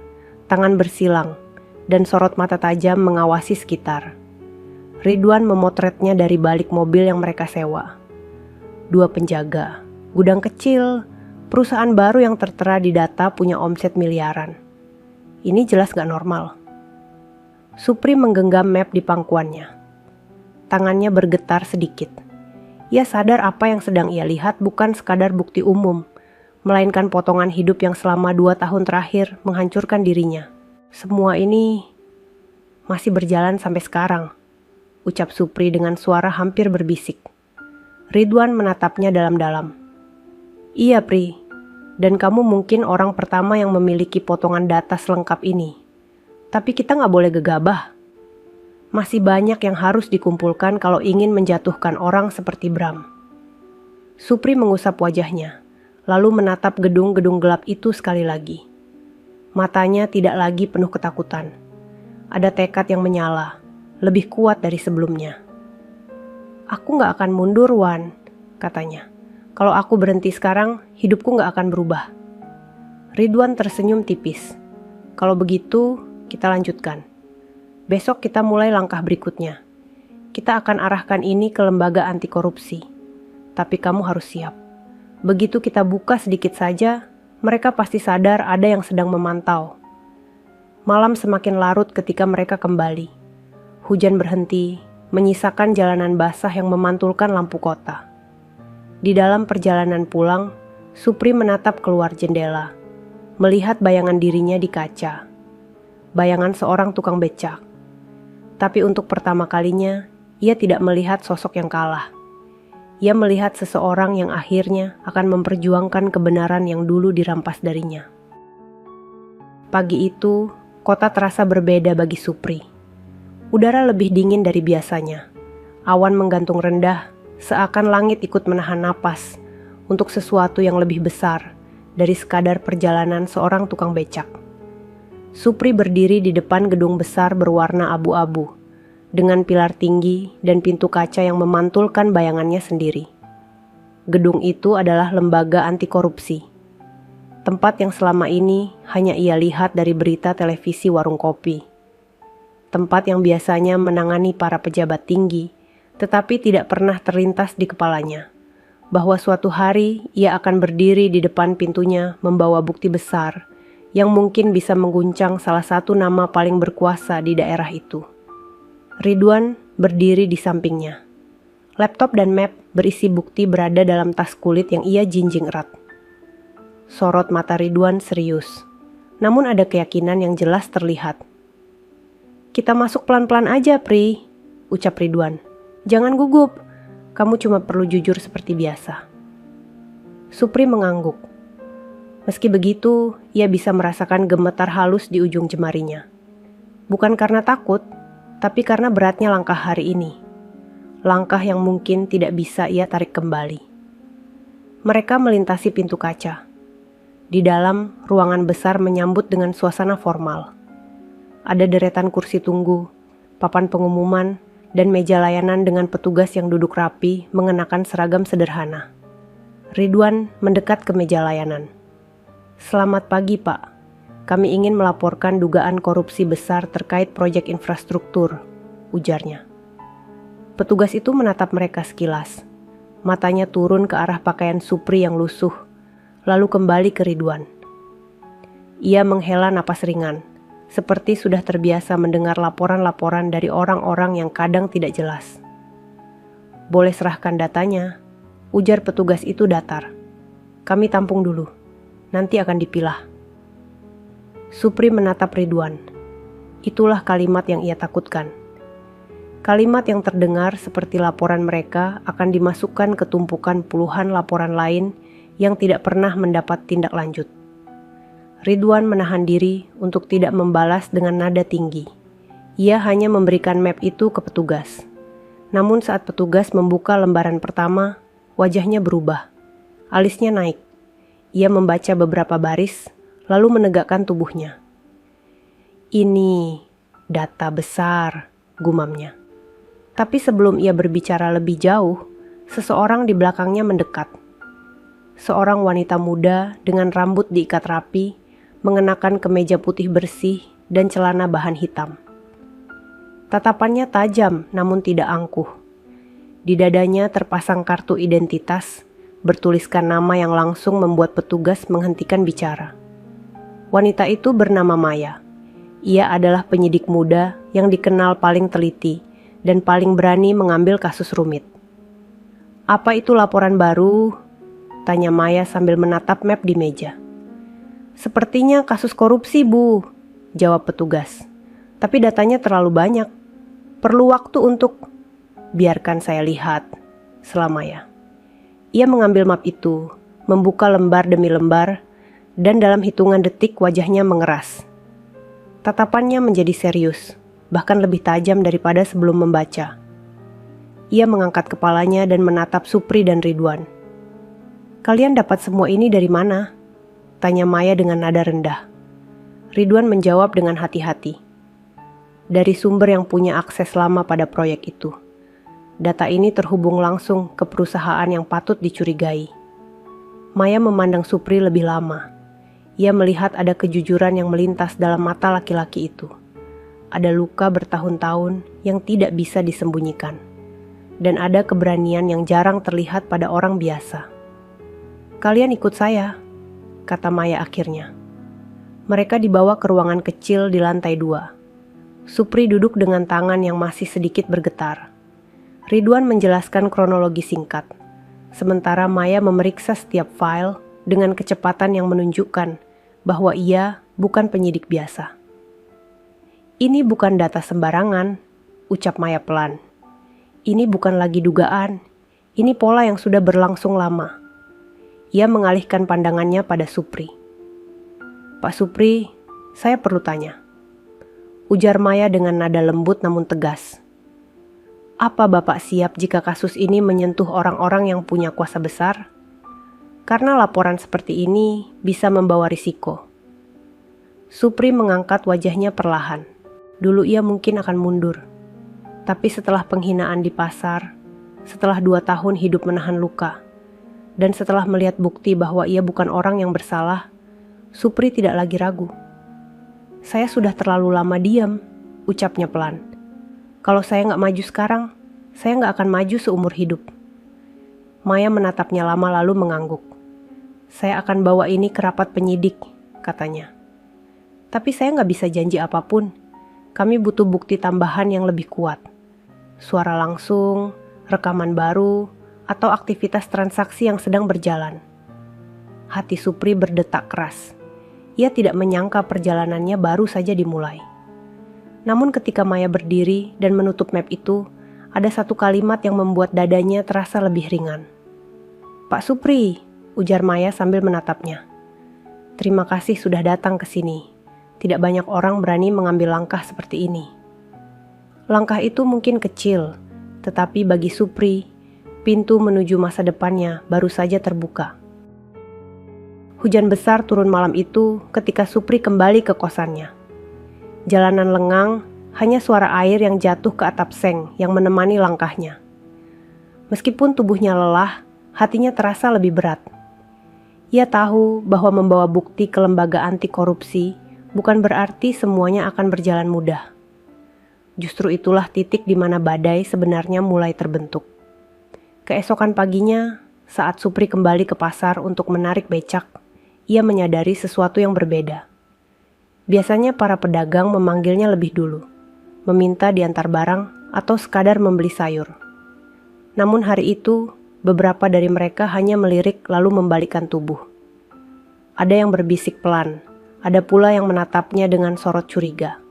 B: tangan bersilang, dan sorot mata tajam mengawasi sekitar. Ridwan memotretnya dari balik mobil yang mereka sewa. 2 penjaga, gudang kecil, perusahaan baru yang tertera di data punya omset miliaran. Ini jelas gak normal. Supri menggenggam map di pangkuannya. Tangannya bergetar sedikit. Ia sadar apa yang sedang ia lihat bukan sekadar bukti umum, melainkan potongan hidup yang selama 2 tahun terakhir menghancurkan dirinya. Semua ini masih berjalan sampai sekarang, ucap Supri dengan suara hampir berbisik. Ridwan menatapnya dalam-dalam. Iya Pri, dan kamu mungkin orang pertama yang memiliki potongan data selengkap ini. Tapi kita nggak boleh gegabah. Masih banyak yang harus dikumpulkan kalau ingin menjatuhkan orang seperti Bram. Supri mengusap wajahnya, lalu menatap gedung-gedung gelap itu sekali lagi. Matanya tidak lagi penuh ketakutan. Ada tekad yang menyala, lebih kuat dari sebelumnya. Aku nggak akan mundur, Wan, katanya. Kalau aku berhenti sekarang, hidupku nggak akan berubah. Ridwan tersenyum tipis. Kalau begitu, kita lanjutkan. Besok kita mulai langkah berikutnya. Kita akan arahkan ini ke lembaga anti korupsi. Tapi kamu harus siap. Begitu kita buka sedikit saja, mereka pasti sadar ada yang sedang memantau. Malam semakin larut ketika mereka kembali. Hujan berhenti, menyisakan jalanan basah yang memantulkan lampu kota. Di dalam perjalanan pulang, Supri menatap keluar jendela, melihat bayangan dirinya di kaca. Bayangan seorang tukang becak. Tapi untuk pertama kalinya, ia tidak melihat sosok yang kalah. Ia melihat seseorang yang akhirnya akan memperjuangkan kebenaran yang dulu dirampas darinya. Pagi itu, kota terasa berbeda bagi Supri. Udara lebih dingin dari biasanya. Awan menggantung rendah, seakan langit ikut menahan napas untuk sesuatu yang lebih besar dari sekadar perjalanan seorang tukang becak. Supri berdiri di depan gedung besar berwarna abu-abu, dengan pilar tinggi dan pintu kaca yang memantulkan bayangannya sendiri. Gedung itu adalah lembaga anti korupsi. Tempat yang selama ini hanya ia lihat dari berita televisi warung kopi. Tempat yang biasanya menangani para pejabat tinggi, tetapi tidak pernah terlintas di kepalanya bahwa suatu hari ia akan berdiri di depan pintunya membawa bukti besar yang mungkin bisa mengguncang salah satu nama paling berkuasa di daerah itu. Ridwan berdiri di sampingnya. Laptop dan map berisi bukti berada dalam tas kulit yang ia jinjing erat. Sorot mata Ridwan serius, namun ada keyakinan yang jelas terlihat. Kita masuk pelan-pelan aja, Pri, ucap Ridwan. Jangan gugup, kamu cuma perlu jujur seperti biasa. Supri mengangguk. Meski begitu, ia bisa merasakan gemetar halus di ujung jemarinya. Bukan karena takut, tapi karena beratnya langkah hari ini. Langkah yang mungkin tidak bisa ia tarik kembali. Mereka melintasi pintu kaca. Di dalam, ruangan besar menyambut dengan suasana formal. Ada deretan kursi tunggu, papan pengumuman, dan meja layanan dengan petugas yang duduk rapi mengenakan seragam sederhana. Ridwan mendekat ke meja layanan. Selamat pagi, Pak. Kami ingin melaporkan dugaan korupsi besar terkait proyek infrastruktur, ujarnya. Petugas itu menatap mereka sekilas. Matanya turun ke arah pakaian Supri yang lusuh, lalu kembali ke Ridwan. Ia menghela napas ringan, seperti sudah terbiasa mendengar laporan-laporan dari orang-orang yang kadang tidak jelas. Boleh serahkan datanya, ujar petugas itu datar. Kami tampung dulu, nanti akan dipilah. Supri menatap Ridwan. Itulah kalimat yang ia takutkan. Kalimat yang terdengar seperti laporan mereka akan dimasukkan ke tumpukan puluhan laporan lain yang tidak pernah mendapat tindak lanjut. Ridwan menahan diri untuk tidak membalas dengan nada tinggi. Ia hanya memberikan map itu ke petugas. Namun saat petugas membuka lembaran pertama, wajahnya berubah. Alisnya naik. Ia membaca beberapa baris, lalu menegakkan tubuhnya. Ini data besar, gumamnya. Tapi sebelum ia berbicara lebih jauh, seseorang di belakangnya mendekat. Seorang wanita muda dengan rambut diikat rapi, mengenakan kemeja putih bersih dan celana bahan hitam. Tatapannya tajam namun tidak angkuh. Di dadanya terpasang kartu identitas, bertuliskan nama yang langsung membuat petugas menghentikan bicara. Wanita itu bernama Maya. Ia adalah penyidik muda yang dikenal paling teliti dan paling berani mengambil kasus rumit. Apa itu laporan baru? Tanya Maya sambil menatap map di meja. Sepertinya kasus korupsi, Bu, jawab petugas. Tapi datanya terlalu banyak. Perlu waktu untuk... Biarkan saya lihat, sela Maya. Ia mengambil map itu, membuka lembar demi lembar, dan dalam hitungan detik wajahnya mengeras. Tatapannya menjadi serius, bahkan lebih tajam daripada sebelum membaca. Ia mengangkat kepalanya dan menatap Supri dan Ridwan. Kalian dapat semua ini dari mana? Tanya Maya dengan nada rendah. Ridwan menjawab dengan hati-hati. Dari sumber yang punya akses lama pada proyek itu. Data ini terhubung langsung ke perusahaan yang patut dicurigai. Maya memandang Supri lebih lama. Ia melihat ada kejujuran yang melintas dalam mata laki-laki itu. Ada luka bertahun-tahun yang tidak bisa disembunyikan. Dan ada keberanian yang jarang terlihat pada orang biasa. Kalian ikut saya, kata Maya akhirnya. Mereka dibawa ke ruangan kecil di lantai 2. Supri duduk dengan tangan yang masih sedikit bergetar. Ridwan menjelaskan kronologi singkat. Sementara Maya memeriksa setiap file dengan kecepatan yang menunjukkan bahwa ia bukan penyidik biasa. Ini bukan data sembarangan, ucap Maya pelan. Ini bukan lagi dugaan, ini pola yang sudah berlangsung lama. Ia mengalihkan pandangannya pada Supri. Pak Supri, saya perlu tanya. Ujar Maya dengan nada lembut namun tegas. Apa Bapak siap jika kasus ini menyentuh orang-orang yang punya kuasa besar? Karena laporan seperti ini bisa membawa risiko. Supri mengangkat wajahnya perlahan. Dulu ia mungkin akan mundur. Tapi setelah penghinaan di pasar, setelah 2 tahun hidup menahan luka, dan setelah melihat bukti bahwa ia bukan orang yang bersalah, Supri tidak lagi ragu. Saya sudah terlalu lama diam, ucapnya pelan. Kalau saya nggak maju sekarang, saya nggak akan maju seumur hidup. Maya menatapnya lama lalu mengangguk. Saya akan bawa ini ke rapat penyidik, katanya. Tapi saya nggak bisa janji apapun. Kami butuh bukti tambahan yang lebih kuat. Suara langsung, rekaman baru, atau aktivitas transaksi yang sedang berjalan. Hati Supri berdetak keras. Ia tidak menyangka perjalanannya baru saja dimulai. Namun ketika Maya berdiri dan menutup map itu, ada satu kalimat yang membuat dadanya terasa lebih ringan. Pak Supri, ujar Maya sambil menatapnya. Terima kasih sudah datang ke sini. Tidak banyak orang berani mengambil langkah seperti ini. Langkah itu mungkin kecil, tetapi bagi Supri, pintu menuju masa depannya baru saja terbuka. Hujan besar turun malam itu ketika Supri kembali ke kosannya. Jalanan lengang, hanya suara air yang jatuh ke atap seng yang menemani langkahnya. Meskipun tubuhnya lelah, hatinya terasa lebih berat. Ia tahu bahwa membawa bukti ke lembaga anti korupsi bukan berarti semuanya akan berjalan mudah. Justru itulah titik di mana badai sebenarnya mulai terbentuk. Keesokan paginya, saat Supri kembali ke pasar untuk menarik becak, ia menyadari sesuatu yang berbeda. Biasanya para pedagang memanggilnya lebih dulu, meminta diantar barang atau sekadar membeli sayur. Namun hari itu, beberapa dari mereka hanya melirik lalu membalikkan tubuh. Ada yang berbisik pelan, ada pula yang menatapnya dengan sorot curiga.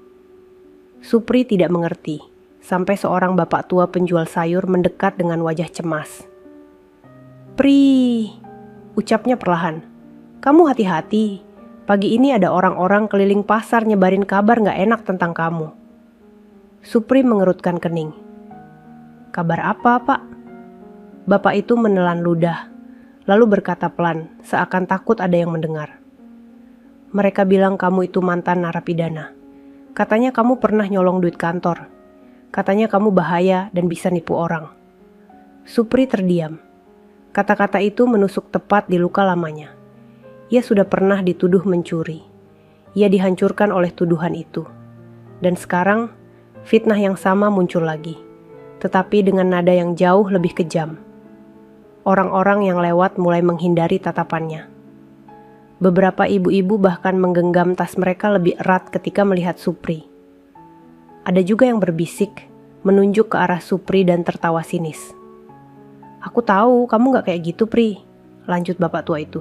B: Supri tidak mengerti, sampai seorang bapak tua penjual sayur mendekat dengan wajah cemas. Pri, ucapnya perlahan. Kamu hati-hati, pagi ini ada orang-orang keliling pasar nyebarin kabar gak enak tentang kamu. Supri mengerutkan kening. Kabar apa, Pak? Bapak itu menelan ludah, lalu berkata pelan, seakan takut ada yang mendengar. Mereka bilang kamu itu mantan narapidana. Katanya kamu pernah nyolong duit kantor. Katanya kamu bahaya dan bisa nipu orang. Supri terdiam. Kata-kata itu menusuk tepat di luka lamanya. Ia sudah pernah dituduh mencuri. Ia dihancurkan oleh tuduhan itu. Dan sekarang, fitnah yang sama muncul lagi. Tetapi dengan nada yang jauh lebih kejam. Orang-orang yang lewat mulai menghindari tatapannya. Beberapa ibu-ibu bahkan menggenggam tas mereka lebih erat ketika melihat Supri. Ada juga yang berbisik, menunjuk ke arah Supri dan tertawa sinis. Aku tahu kamu gak kayak gitu, Pri, lanjut bapak tua itu.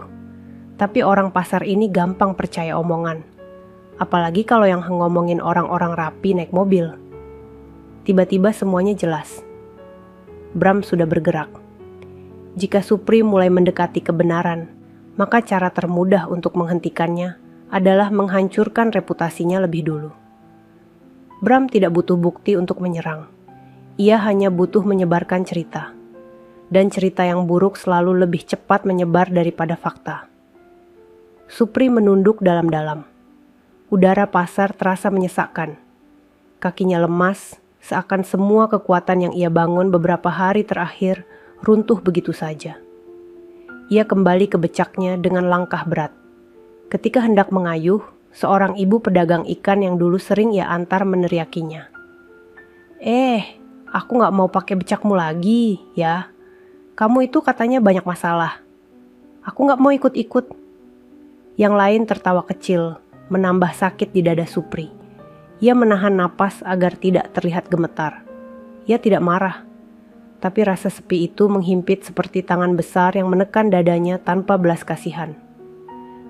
B: Tapi orang pasar ini gampang percaya omongan. Apalagi kalau yang ngomongin orang-orang rapi naik mobil. Tiba-tiba semuanya jelas. Bram sudah bergerak. Jika Supri mulai mendekati kebenaran, maka cara termudah untuk menghentikannya adalah menghancurkan reputasinya lebih dulu. Bram tidak butuh bukti untuk menyerang. Ia hanya butuh menyebarkan cerita. Dan cerita yang buruk selalu lebih cepat menyebar daripada fakta. Supri menunduk dalam-dalam. Udara pasar terasa menyesakkan. Kakinya lemas, seakan semua kekuatan yang ia bangun beberapa hari terakhir runtuh begitu saja. Ia kembali ke becaknya dengan langkah berat. Ketika hendak mengayuh, seorang ibu pedagang ikan yang dulu sering ia antar meneriakinya. Aku gak mau pakai becakmu lagi, ya. Kamu itu katanya banyak masalah. Aku gak mau ikut-ikut. Yang lain tertawa kecil, menambah sakit di dada Supri. Ia menahan napas agar tidak terlihat gemetar. Ia tidak marah. Tapi rasa sepi itu menghimpit seperti tangan besar yang menekan dadanya tanpa belas kasihan.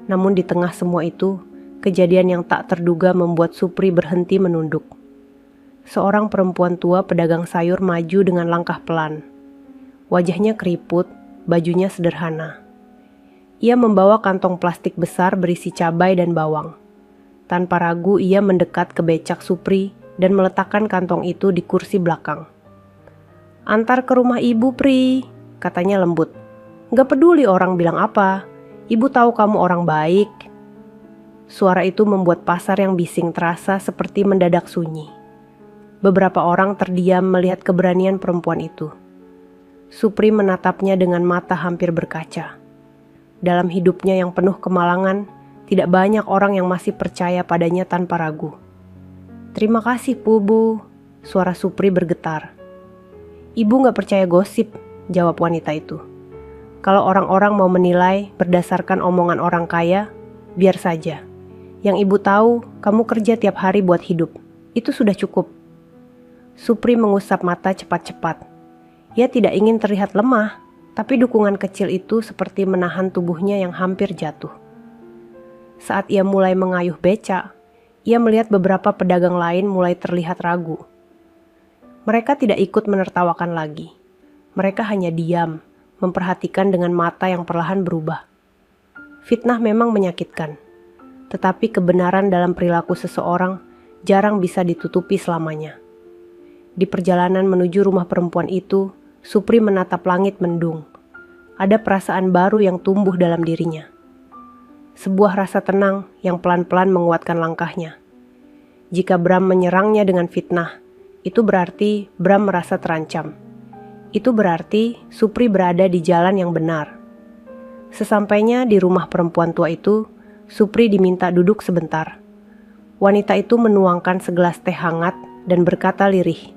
B: Namun di tengah semua itu, kejadian yang tak terduga membuat Supri berhenti menunduk. Seorang perempuan tua pedagang sayur maju dengan langkah pelan. Wajahnya keriput, bajunya sederhana. Ia membawa kantong plastik besar berisi cabai dan bawang. Tanpa ragu ia mendekat ke becak Supri dan meletakkan kantong itu di kursi belakang. "Antar ke rumah ibu, Pri," katanya lembut. "Gak peduli orang bilang apa, ibu tahu kamu orang baik." Suara itu membuat pasar yang bising terasa seperti mendadak sunyi. Beberapa orang terdiam melihat keberanian perempuan itu. Supri menatapnya dengan mata hampir berkaca. Dalam hidupnya yang penuh kemalangan, tidak banyak orang yang masih percaya padanya tanpa ragu. "Terima kasih, Bu." Suara Supri bergetar. "Ibu gak percaya gosip," jawab wanita itu. "Kalau orang-orang mau menilai berdasarkan omongan orang kaya, biar saja. Yang ibu tahu, kamu kerja tiap hari buat hidup. Itu sudah cukup." Supri mengusap mata cepat-cepat. Ia tidak ingin terlihat lemah, tapi dukungan kecil itu seperti menahan tubuhnya yang hampir jatuh. Saat ia mulai mengayuh becak, ia melihat beberapa pedagang lain mulai terlihat ragu. Mereka tidak ikut menertawakan lagi. Mereka hanya diam, memperhatikan dengan mata yang perlahan berubah. Fitnah memang menyakitkan, tetapi kebenaran dalam perilaku seseorang jarang bisa ditutupi selamanya. Di perjalanan menuju rumah perempuan itu, Supri menatap langit mendung. Ada perasaan baru yang tumbuh dalam dirinya. Sebuah rasa tenang yang pelan-pelan menguatkan langkahnya. Jika Bram menyerangnya dengan fitnah, itu berarti Bram merasa terancam. Itu berarti Supri berada di jalan yang benar. Sesampainya di rumah perempuan tua itu, Supri diminta duduk sebentar. Wanita itu menuangkan segelas teh hangat dan berkata lirih,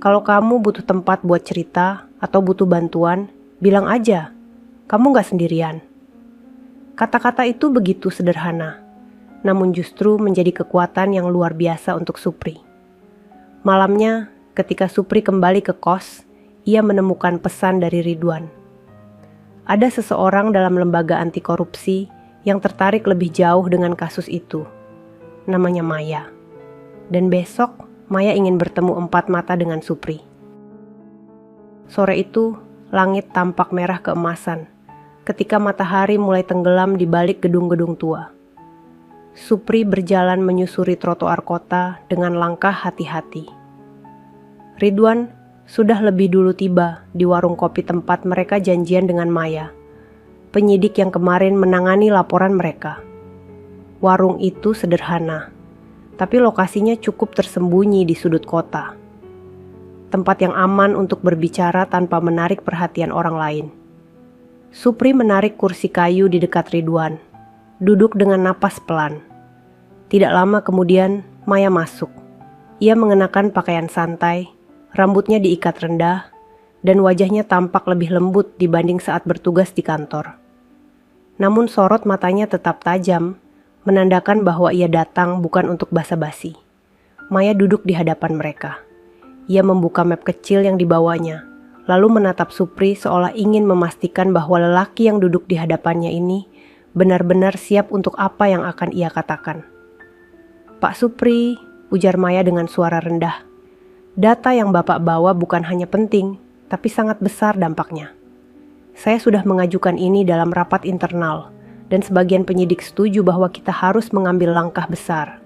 B: "Kalau kamu butuh tempat buat cerita atau butuh bantuan, bilang aja. Kamu gak sendirian." Kata-kata itu begitu sederhana, namun justru menjadi kekuatan yang luar biasa untuk Supri. Malamnya, ketika Supri kembali ke kos, ia menemukan pesan dari Ridwan. Ada seseorang dalam lembaga anti korupsi yang tertarik lebih jauh dengan kasus itu. Namanya Maya. Dan besok, Maya ingin bertemu empat mata dengan Supri. Sore itu, langit tampak merah keemasan ketika matahari mulai tenggelam di balik gedung-gedung tua. Supri berjalan menyusuri trotoar kota dengan langkah hati-hati. Ridwan sudah lebih dulu tiba di warung kopi tempat mereka janjian dengan Maya, penyidik yang kemarin menangani laporan mereka. Warung itu sederhana, tapi lokasinya cukup tersembunyi di sudut kota. Tempat yang aman untuk berbicara tanpa menarik perhatian orang lain. Supri menarik kursi kayu di dekat Ridwan, duduk dengan napas pelan. Tidak lama kemudian, Maya masuk. Ia mengenakan pakaian santai, rambutnya diikat rendah, dan wajahnya tampak lebih lembut dibanding saat bertugas di kantor. Namun sorot matanya tetap tajam, menandakan bahwa ia datang bukan untuk basa-basi. Maya duduk di hadapan mereka. Ia membuka map kecil yang dibawanya, lalu menatap Supri seolah ingin memastikan bahwa lelaki yang duduk di hadapannya ini benar-benar siap untuk apa yang akan ia katakan. "Pak Supri," ujar Maya dengan suara rendah, "data yang Bapak bawa bukan hanya penting, tapi sangat besar dampaknya. Saya sudah mengajukan ini dalam rapat internal, dan sebagian penyidik setuju bahwa kita harus mengambil langkah besar."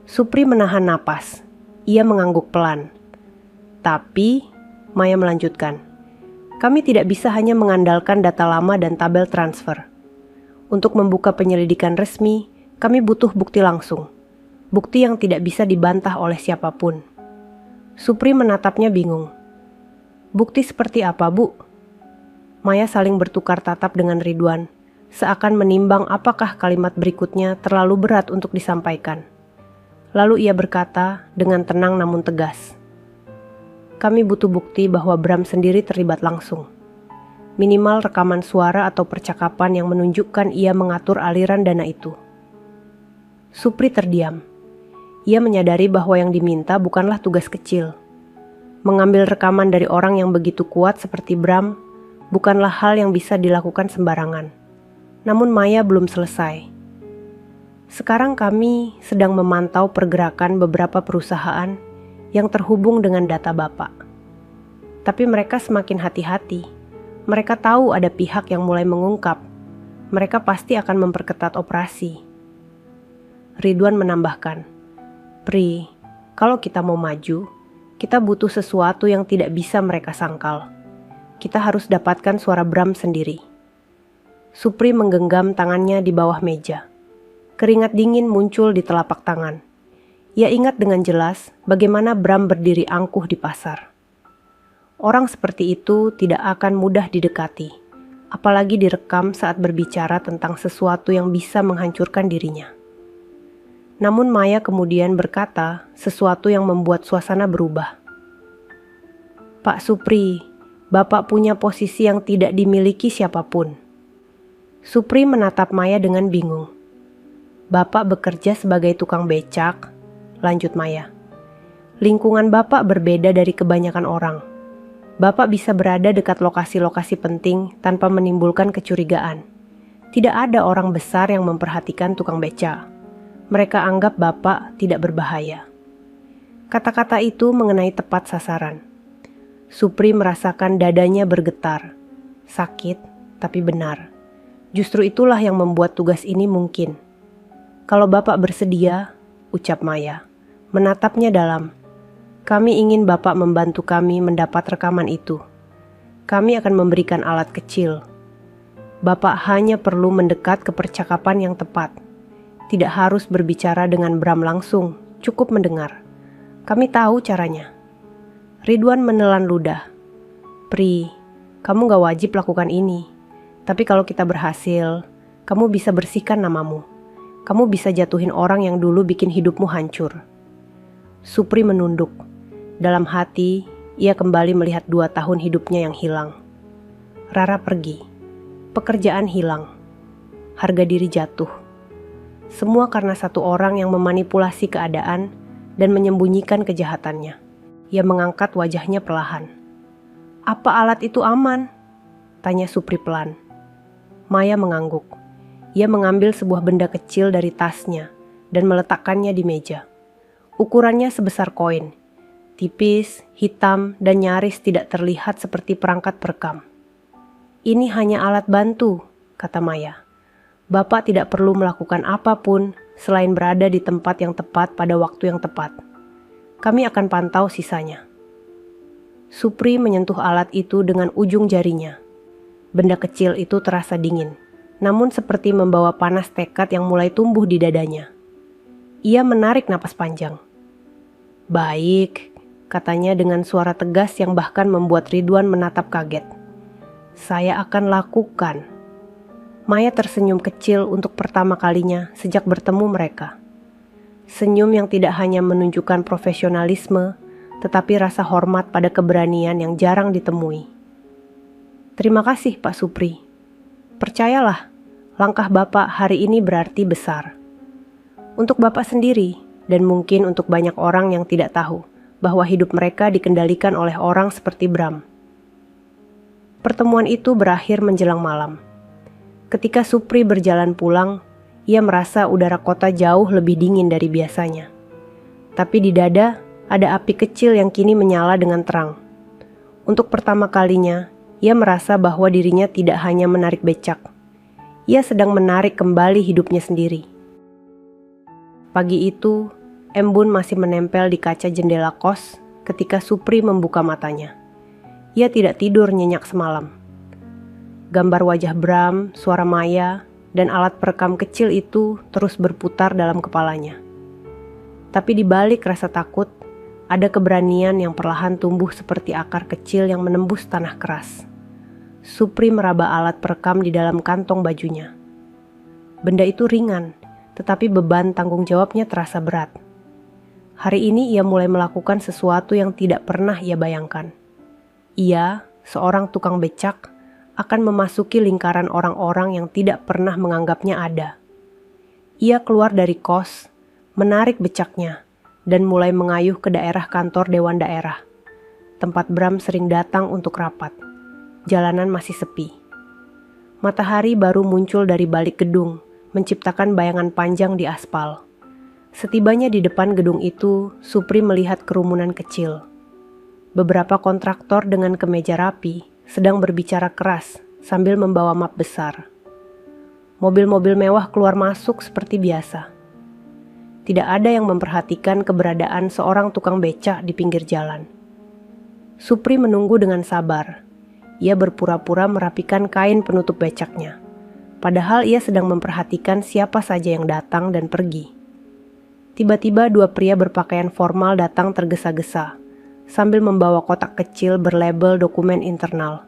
B: Supri menahan napas. Ia mengangguk pelan. "Tapi," Maya melanjutkan, "kami tidak bisa hanya mengandalkan data lama dan tabel transfer. Untuk membuka penyelidikan resmi, kami butuh bukti langsung. Bukti yang tidak bisa dibantah oleh siapapun." Supri menatapnya bingung. "Bukti seperti apa, Bu?" Maya saling bertukar tatap dengan Ridwan, seakan menimbang apakah kalimat berikutnya terlalu berat untuk disampaikan. Lalu ia berkata dengan tenang namun tegas, "Kami butuh bukti bahwa Bram sendiri terlibat langsung. Minimal rekaman suara atau percakapan yang menunjukkan ia mengatur aliran dana itu." Supri terdiam. Ia menyadari bahwa yang diminta bukanlah tugas kecil. Mengambil rekaman dari orang yang begitu kuat seperti Bram bukanlah hal yang bisa dilakukan sembarangan. Namun Maya belum selesai. "Sekarang kami sedang memantau pergerakan beberapa perusahaan yang terhubung dengan data Bapak. Tapi mereka semakin hati-hati. Mereka tahu ada pihak yang mulai mengungkap. Mereka pasti akan memperketat operasi." Ridwan menambahkan, "Pri, kalau kita mau maju, kita butuh sesuatu yang tidak bisa mereka sangkal. Kita harus dapatkan suara Bram sendiri." Supri menggenggam tangannya di bawah meja. Keringat dingin muncul di telapak tangan. Ia ingat dengan jelas bagaimana Bram berdiri angkuh di pasar. Orang seperti itu tidak akan mudah didekati, apalagi direkam saat berbicara tentang sesuatu yang bisa menghancurkan dirinya. Namun Maya kemudian berkata sesuatu yang membuat suasana berubah. "Pak Supri, Bapak punya posisi yang tidak dimiliki siapapun." Supri menatap Maya dengan bingung. "Bapak bekerja sebagai tukang becak," lanjut Maya. "Lingkungan Bapak berbeda dari kebanyakan orang. Bapak bisa berada dekat lokasi-lokasi penting tanpa menimbulkan kecurigaan. Tidak ada orang besar yang memperhatikan tukang beca. Mereka anggap Bapak tidak berbahaya." Kata-kata itu mengenai tepat sasaran. Supri merasakan dadanya bergetar. Sakit, tapi benar. Justru itulah yang membuat tugas ini mungkin. "Kalau Bapak bersedia," ucap Maya, menatapnya dalam, "kami ingin Bapak membantu kami mendapat rekaman itu. Kami akan memberikan alat kecil. Bapak hanya perlu mendekat ke percakapan yang tepat. Tidak harus berbicara dengan Bram langsung, cukup mendengar. Kami tahu caranya." Ridwan menelan ludah. "Pri, kamu gak wajib lakukan ini. Tapi kalau kita berhasil, kamu bisa bersihkan namamu. Kamu bisa jatuhin orang yang dulu bikin hidupmu hancur." Supri menunduk. Dalam hati, ia kembali melihat 2 tahun hidupnya yang hilang. Rara pergi. Pekerjaan hilang. Harga diri jatuh. Semua karena satu orang yang memanipulasi keadaan dan menyembunyikan kejahatannya. Ia mengangkat wajahnya perlahan. "Apa alat itu aman?" tanya Supri pelan. Maya mengangguk. Ia mengambil sebuah benda kecil dari tasnya dan meletakkannya di meja. Ukurannya sebesar koin, tipis, hitam, dan nyaris tidak terlihat seperti perangkat perekam. "Ini hanya alat bantu," kata Maya. "Bapak tidak perlu melakukan apapun selain berada di tempat yang tepat pada waktu yang tepat. Kami akan pantau sisanya." Supri menyentuh alat itu dengan ujung jarinya. Benda kecil itu terasa dingin, namun seperti membawa panas tekad yang mulai tumbuh di dadanya. Ia menarik napas panjang. "Baik," katanya dengan suara tegas yang bahkan membuat Ridwan menatap kaget. "Saya akan lakukan." Maya tersenyum kecil untuk pertama kalinya sejak bertemu mereka. Senyum yang tidak hanya menunjukkan profesionalisme, tetapi rasa hormat pada keberanian yang jarang ditemui. "Terima kasih, Pak Supri. Percayalah, langkah Bapak hari ini berarti besar. Untuk Bapak sendiri, dan mungkin untuk banyak orang yang tidak tahu bahwa hidup mereka dikendalikan oleh orang seperti Bram. Pertemuan itu berakhir menjelang malam. Ketika Supri berjalan pulang, ia merasa udara kota jauh lebih dingin dari biasanya. Tapi di dada ada api kecil yang kini menyala dengan terang. Untuk pertama kalinya, ia merasa bahwa dirinya tidak hanya menarik becak. Ia sedang menarik kembali hidupnya sendiri. Pagi itu, embun masih menempel di kaca jendela kos ketika Supri membuka matanya. Ia tidak tidur nyenyak semalam. Gambar wajah Bram, suara Maya, dan alat perekam kecil itu terus berputar dalam kepalanya. Tapi di balik rasa takut, ada keberanian yang perlahan tumbuh seperti akar kecil yang menembus tanah keras. Supri meraba alat perekam di dalam kantong bajunya. Benda itu ringan, tetapi beban tanggung jawabnya terasa berat. Hari ini ia mulai melakukan sesuatu yang tidak pernah ia bayangkan. Ia, seorang tukang becak, akan memasuki lingkaran orang-orang yang tidak pernah menganggapnya ada. Ia keluar dari kos, menarik becaknya, dan mulai mengayuh ke daerah kantor Dewan Daerah, tempat Bram sering datang untuk rapat. Jalanan masih sepi. Matahari baru muncul dari balik gedung, menciptakan bayangan panjang di aspal. Setibanya di depan gedung itu, Supri melihat kerumunan kecil. Beberapa kontraktor dengan kemeja rapi sedang berbicara keras sambil membawa map besar. Mobil-mobil mewah keluar masuk seperti biasa. Tidak ada yang memperhatikan keberadaan seorang tukang becak di pinggir jalan. Supri menunggu dengan sabar. Ia berpura-pura merapikan kain penutup becaknya. Padahal ia sedang memperhatikan siapa saja yang datang dan pergi. Tiba-tiba dua pria berpakaian formal datang tergesa-gesa, sambil membawa kotak kecil berlabel dokumen internal.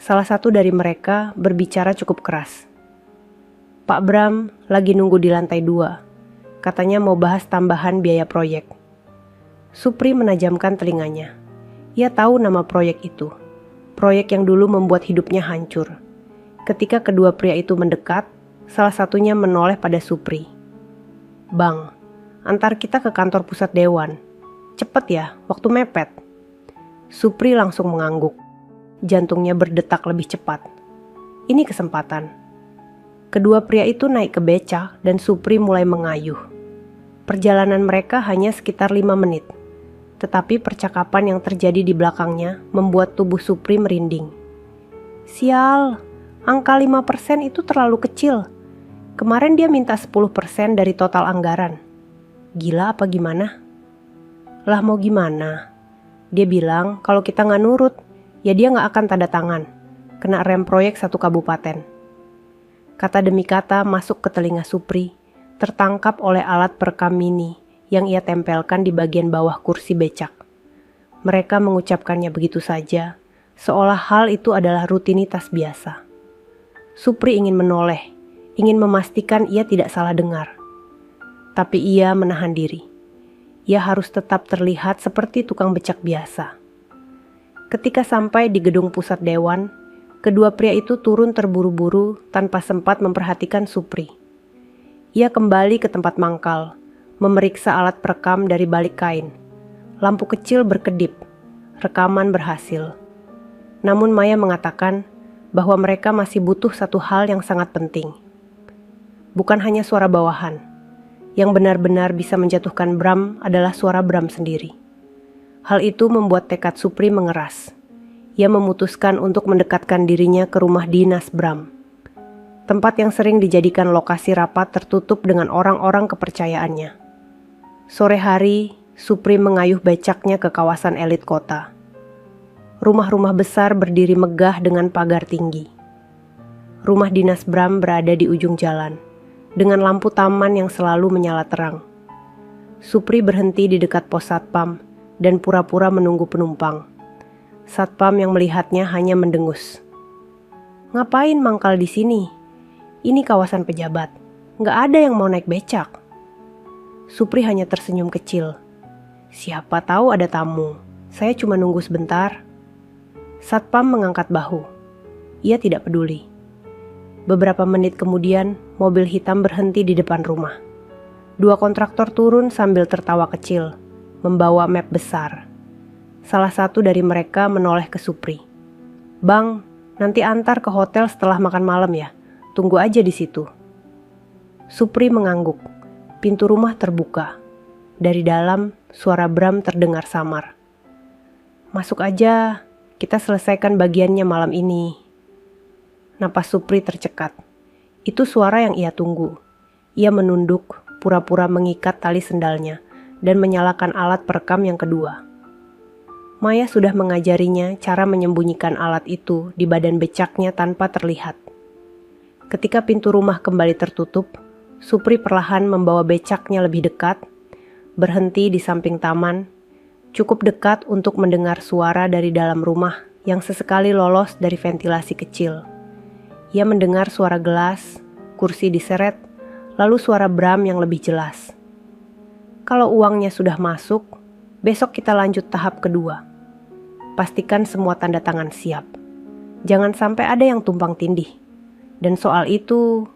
B: Salah satu dari mereka berbicara cukup keras. Pak Bram lagi nunggu di lantai 2. Katanya mau bahas tambahan biaya proyek. Supri menajamkan telinganya. Ia tahu nama proyek itu. Proyek yang dulu membuat hidupnya hancur. Ketika kedua pria itu mendekat, salah satunya menoleh pada Supri. Bang, antar kita ke kantor pusat dewan. Cepet ya, waktu mepet. Supri langsung mengangguk. Jantungnya berdetak lebih cepat. Ini kesempatan. Kedua pria itu naik ke becak dan Supri mulai mengayuh. Perjalanan mereka hanya sekitar 5 menit. Tetapi percakapan yang terjadi di belakangnya membuat tubuh Supri merinding. Sial, angka 5% itu terlalu kecil. Kemarin dia minta 10% dari total anggaran. Gila apa gimana? Lah mau gimana? Dia bilang kalau kita nggak nurut, ya dia nggak akan tanda tangan. Kena rem proyek 1 kabupaten. Kata demi kata masuk ke telinga Supri, tertangkap oleh alat perekam mini yang ia tempelkan di bagian bawah kursi becak. Mereka mengucapkannya begitu saja, seolah hal itu adalah rutinitas biasa. Supri ingin menoleh, ingin memastikan ia tidak salah dengar. Tapi ia menahan diri. Ia harus tetap terlihat seperti tukang becak biasa. Ketika sampai di gedung pusat dewan, kedua pria itu turun terburu-buru tanpa sempat memperhatikan Supri. Ia kembali ke tempat mangkal, memeriksa alat perekam dari balik kain. Lampu kecil berkedip, rekaman berhasil. Namun Maya mengatakan bahwa mereka masih butuh satu hal yang sangat penting. Bukan hanya suara bawahan. Yang benar-benar bisa menjatuhkan Bram adalah suara Bram sendiri. Hal itu membuat tekad Supri mengeras. Ia memutuskan untuk mendekatkan dirinya ke rumah dinas Bram. Tempat yang sering dijadikan lokasi rapat tertutup dengan orang-orang kepercayaannya. Sore hari, Supri mengayuh becaknya ke kawasan elit kota. Rumah-rumah besar berdiri megah dengan pagar tinggi. Rumah dinas Bram berada di ujung jalan, dengan lampu taman yang selalu menyala terang. Supri berhenti di dekat pos satpam dan pura-pura menunggu penumpang. Satpam yang melihatnya hanya mendengus. Ngapain mangkal di sini? Ini kawasan pejabat. Nggak ada yang mau naik becak. Supri hanya tersenyum kecil. Siapa tahu ada tamu. Saya cuma nunggu sebentar. Satpam mengangkat bahu. Ia tidak peduli. Beberapa menit kemudian, mobil hitam berhenti di depan rumah. Dua kontraktor turun sambil tertawa kecil. membawa map besar. Salah satu dari mereka menoleh ke Supri. "Bang, nanti antar ke hotel setelah makan malam ya. Tunggu aja di situ." Supri mengangguk. Pintu rumah terbuka. Dari dalam, suara Bram terdengar samar. "Masuk aja, kita selesaikan bagiannya malam ini." Napas Supri tercekat. Itu suara yang ia tunggu. Ia menunduk, pura-pura mengikat tali sendalnya, dan menyalakan alat perekam yang kedua. Maya sudah mengajarinya cara menyembunyikan alat itu di badan becaknya tanpa terlihat. Ketika pintu rumah kembali tertutup, Supri perlahan membawa becaknya lebih dekat, berhenti di samping taman, cukup dekat untuk mendengar suara dari dalam rumah yang sesekali lolos dari ventilasi kecil. Ia mendengar suara gelas, kursi diseret, lalu suara Bram yang lebih jelas. "Kalau uangnya sudah masuk, besok kita lanjut tahap kedua. Pastikan semua tanda tangan siap. Jangan sampai ada yang tumpang tindih. Dan soal itu,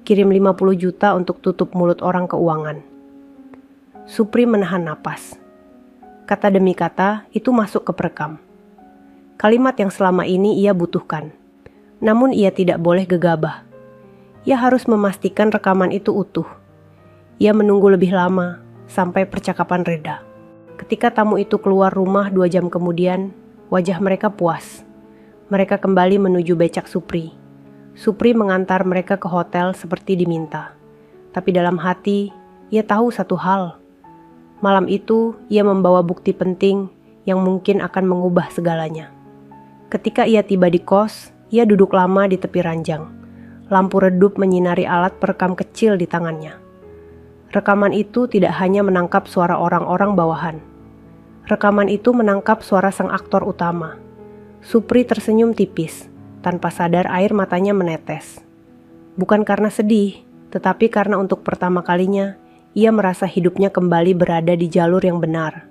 B: kirim 50 juta untuk tutup mulut orang keuangan." Supri menahan napas. Kata demi kata itu masuk ke perekam. Kalimat yang selama ini ia butuhkan. Namun ia tidak boleh gegabah. Ia harus memastikan rekaman itu utuh. Ia menunggu lebih lama, sampai percakapan reda. Ketika tamu itu keluar rumah 2 jam kemudian, wajah mereka puas. Mereka kembali menuju becak Supri. Supri mengantar mereka ke hotel seperti diminta. Tapi dalam hati, ia tahu satu hal. Malam itu, ia membawa bukti penting yang mungkin akan mengubah segalanya. Ketika ia tiba di kos, ia duduk lama di tepi ranjang. Lampu redup menyinari alat perekam kecil di tangannya. Rekaman itu tidak hanya menangkap suara orang-orang bawahan. Rekaman itu menangkap suara sang aktor utama. Supri tersenyum tipis, tanpa sadar air matanya menetes. Bukan karena sedih, tetapi karena untuk pertama kalinya, ia merasa hidupnya kembali berada di jalur yang benar.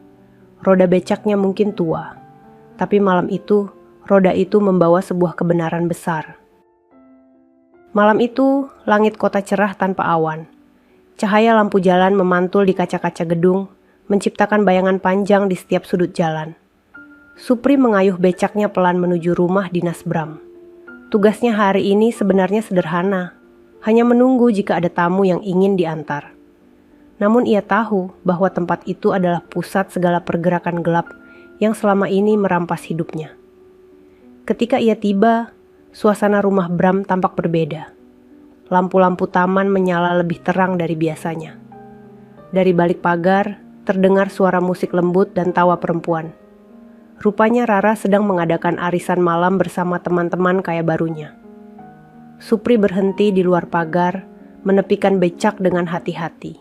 B: Roda becaknya mungkin tua, tapi malam itu, roda itu membawa sebuah kebenaran besar. Malam itu, langit kota cerah tanpa awan. Cahaya lampu jalan memantul di kaca-kaca gedung, menciptakan bayangan panjang di setiap sudut jalan. Supri mengayuh becaknya pelan menuju rumah dinas Bram. Tugasnya hari ini sebenarnya sederhana, hanya menunggu jika ada tamu yang ingin diantar. Namun ia tahu bahwa tempat itu adalah pusat segala pergerakan gelap yang selama ini merampas hidupnya. Ketika ia tiba, suasana rumah Bram tampak berbeda. Lampu-lampu taman menyala lebih terang dari biasanya. Dari balik pagar, terdengar suara musik lembut dan tawa perempuan. Rupanya Rara sedang mengadakan arisan malam bersama teman-teman kaya barunya. Supri berhenti di luar pagar, menepikan becak dengan hati-hati.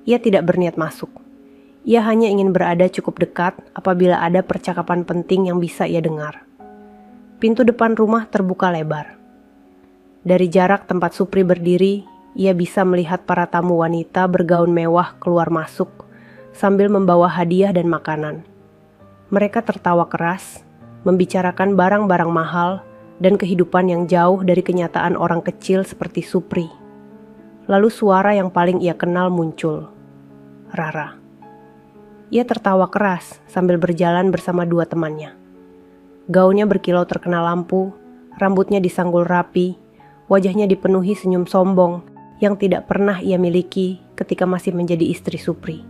B: Ia tidak berniat masuk. Ia hanya ingin berada cukup dekat apabila ada percakapan penting yang bisa ia dengar. Pintu depan rumah terbuka lebar. Dari jarak tempat Supri berdiri, ia bisa melihat para tamu wanita bergaun mewah keluar masuk sambil membawa hadiah dan makanan. Mereka tertawa keras, membicarakan barang-barang mahal dan kehidupan yang jauh dari kenyataan orang kecil seperti Supri. Lalu suara yang paling ia kenal muncul. Rara. Ia tertawa keras sambil berjalan bersama 2 temannya. Gaunnya berkilau terkena lampu, rambutnya disanggul rapi, wajahnya dipenuhi senyum sombong yang tidak pernah ia miliki ketika masih menjadi istri Supri.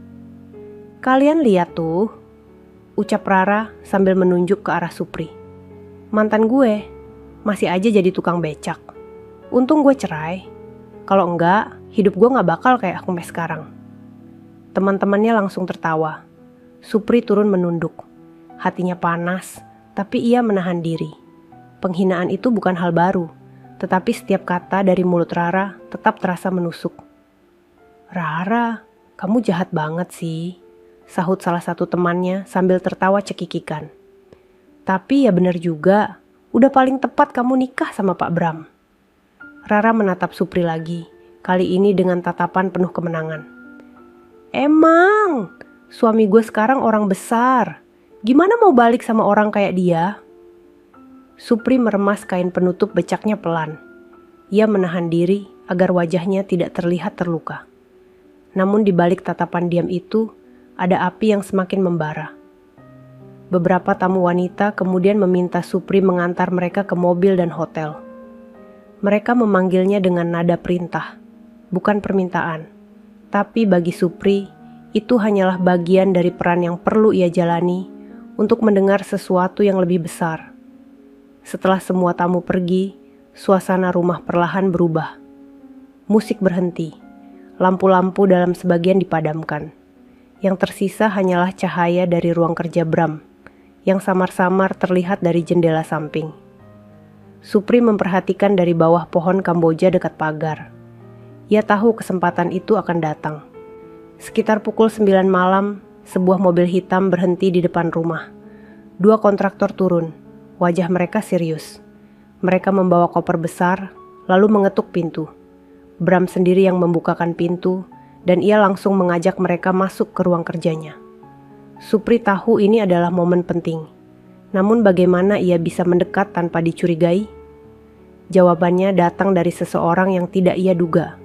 B: "Kalian lihat tuh," ucap Rara sambil menunjuk ke arah Supri. "Mantan gue, masih aja jadi tukang becak. Untung gue cerai. Kalau enggak, hidup gue gak bakal kayak aku sekarang." Teman-temannya langsung tertawa. Supri turun menunduk. Hatinya panas, tapi ia menahan diri. Penghinaan itu bukan hal baru, tetapi setiap kata dari mulut Rara tetap terasa menusuk. "Rara, kamu jahat banget sih," sahut salah satu temannya sambil tertawa cekikikan. "Tapi ya benar juga, udah paling tepat kamu nikah sama Pak Bram." Rara menatap Supri lagi, kali ini dengan tatapan penuh kemenangan. "Emang, suami gue sekarang orang besar. Gimana mau balik sama orang kayak dia?" Supri meremas kain penutup becaknya pelan. Ia menahan diri agar wajahnya tidak terlihat terluka. Namun di balik tatapan diam itu, ada api yang semakin membara. Beberapa tamu wanita kemudian meminta Supri mengantar mereka ke mobil dan hotel. Mereka memanggilnya dengan nada perintah, bukan permintaan. Tapi bagi Supri, itu hanyalah bagian dari peran yang perlu ia jalani untuk mendengar sesuatu yang lebih besar. Setelah semua tamu pergi, suasana rumah perlahan berubah. Musik berhenti, lampu-lampu dalam sebagian dipadamkan. Yang tersisa hanyalah cahaya dari ruang kerja Bram, yang samar-samar terlihat dari jendela samping. Supri memperhatikan dari bawah pohon Kamboja dekat pagar. Ia tahu kesempatan itu akan datang. Sekitar pukul 9 malam, sebuah mobil hitam berhenti di depan rumah. 2 kontraktor turun, wajah mereka serius. Mereka membawa koper besar, lalu mengetuk pintu. Bram sendiri yang membukakan pintu, dan ia langsung mengajak mereka masuk ke ruang kerjanya. Supri tahu ini adalah momen penting. Namun bagaimana ia bisa mendekat tanpa dicurigai? Jawabannya datang dari seseorang yang tidak ia duga.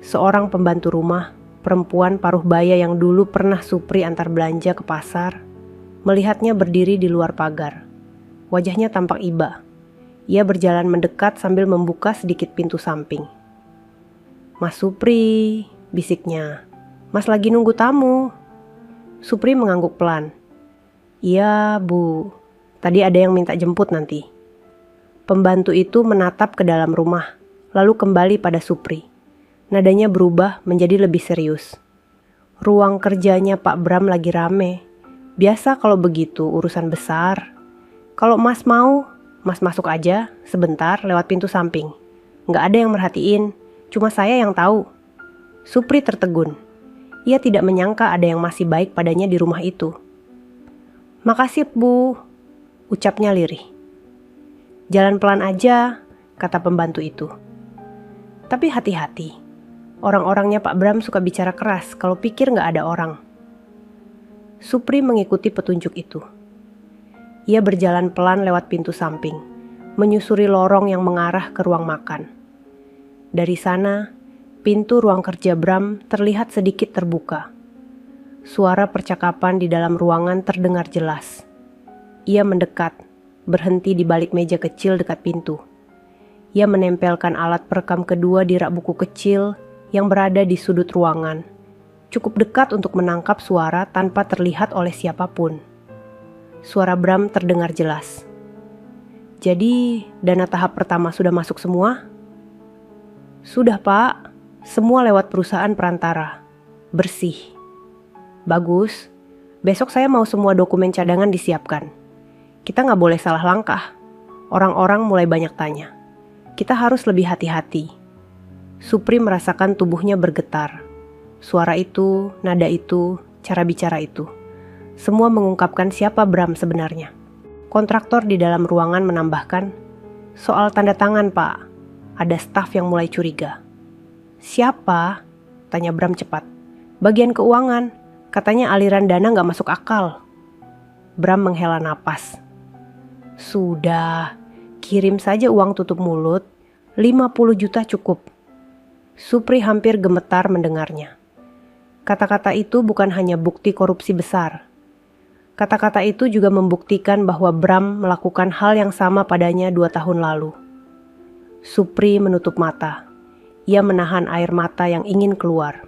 B: Seorang pembantu rumah, perempuan paruh baya yang dulu pernah Supri antar belanja ke pasar, melihatnya berdiri di luar pagar. Wajahnya tampak iba. Ia berjalan mendekat sambil membuka sedikit pintu samping. "Mas Supri," bisiknya. "Mas lagi nunggu tamu." Supri mengangguk pelan. "Iya, Bu. Tadi ada yang minta jemput nanti." Pembantu itu menatap ke dalam rumah, lalu kembali pada Supri. Nadanya berubah menjadi lebih serius. "Ruang kerjanya Pak Bram lagi rame. Biasa kalau begitu urusan besar. Kalau Mas mau, Mas masuk aja sebentar lewat pintu samping. Nggak ada yang merhatiin, cuma saya yang tahu." Supri tertegun. Ia tidak menyangka ada yang masih baik padanya di rumah itu. "Makasih, Bu," ucapnya lirih. "Jalan pelan aja," kata pembantu itu. "Tapi hati-hati. Orang-orangnya Pak Bram suka bicara keras kalau pikir nggak ada orang." Supri mengikuti petunjuk itu. Ia berjalan pelan lewat pintu samping, menyusuri lorong yang mengarah ke ruang makan. Dari sana, pintu ruang kerja Bram terlihat sedikit terbuka. Suara percakapan di dalam ruangan terdengar jelas. Ia mendekat, berhenti di balik meja kecil dekat pintu. Ia menempelkan alat perekam kedua di rak buku kecil yang berada di sudut ruangan, cukup dekat untuk menangkap suara tanpa terlihat oleh siapapun. Suara Bram terdengar jelas. "Jadi, dana tahap pertama sudah masuk semua?" "Sudah, Pak. Semua lewat perusahaan perantara. Bersih." "Bagus. Besok saya mau semua dokumen cadangan disiapkan. Kita nggak boleh salah langkah. Orang-orang mulai banyak tanya. Kita harus lebih hati-hati." Supri merasakan tubuhnya bergetar. Suara itu, nada itu, cara bicara itu. Semua mengungkapkan siapa Bram sebenarnya. Kontraktor di dalam ruangan menambahkan, "Soal tanda tangan, Pak." Ada staf yang mulai curiga. "Siapa?" tanya Bram cepat. "Bagian keuangan. Katanya aliran dana nggak masuk akal." Bram menghela napas. "Sudah, kirim saja uang tutup mulut, 50 juta cukup." Supri hampir gemetar mendengarnya. Kata-kata itu bukan hanya bukti korupsi besar. Kata-kata itu juga membuktikan bahwa Bram melakukan hal yang sama padanya 2 tahun lalu. Supri menutup mata. Ia menahan air mata yang ingin keluar.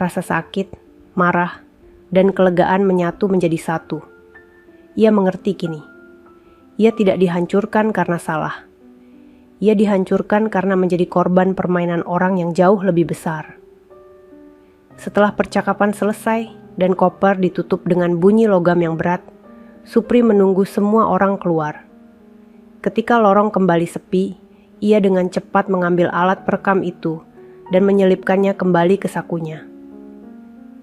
B: Rasa sakit, marah, dan kelegaan menyatu menjadi satu. Ia mengerti kini. Ia tidak dihancurkan karena salah. Ia dihancurkan karena menjadi korban permainan orang yang jauh lebih besar. Setelah percakapan selesai dan koper ditutup dengan bunyi logam yang berat, Supri menunggu semua orang keluar. Ketika lorong kembali sepi, ia dengan cepat mengambil alat perekam itu dan menyelipkannya kembali ke sakunya.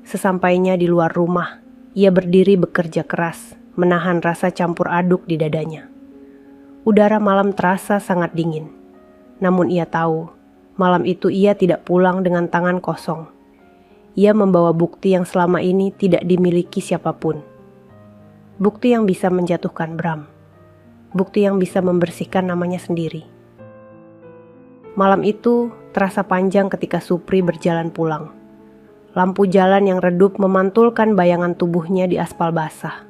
B: Sesampainya di luar rumah, ia berdiri bekerja keras, menahan rasa campur aduk di dadanya. Udara malam terasa sangat dingin. Namun ia tahu, malam itu ia tidak pulang dengan tangan kosong. Ia membawa bukti yang selama ini tidak dimiliki siapapun. Bukti yang bisa menjatuhkan Bram. Bukti yang bisa membersihkan namanya sendiri. Malam itu terasa panjang ketika Supri berjalan pulang. Lampu jalan yang redup memantulkan bayangan tubuhnya di aspal basah.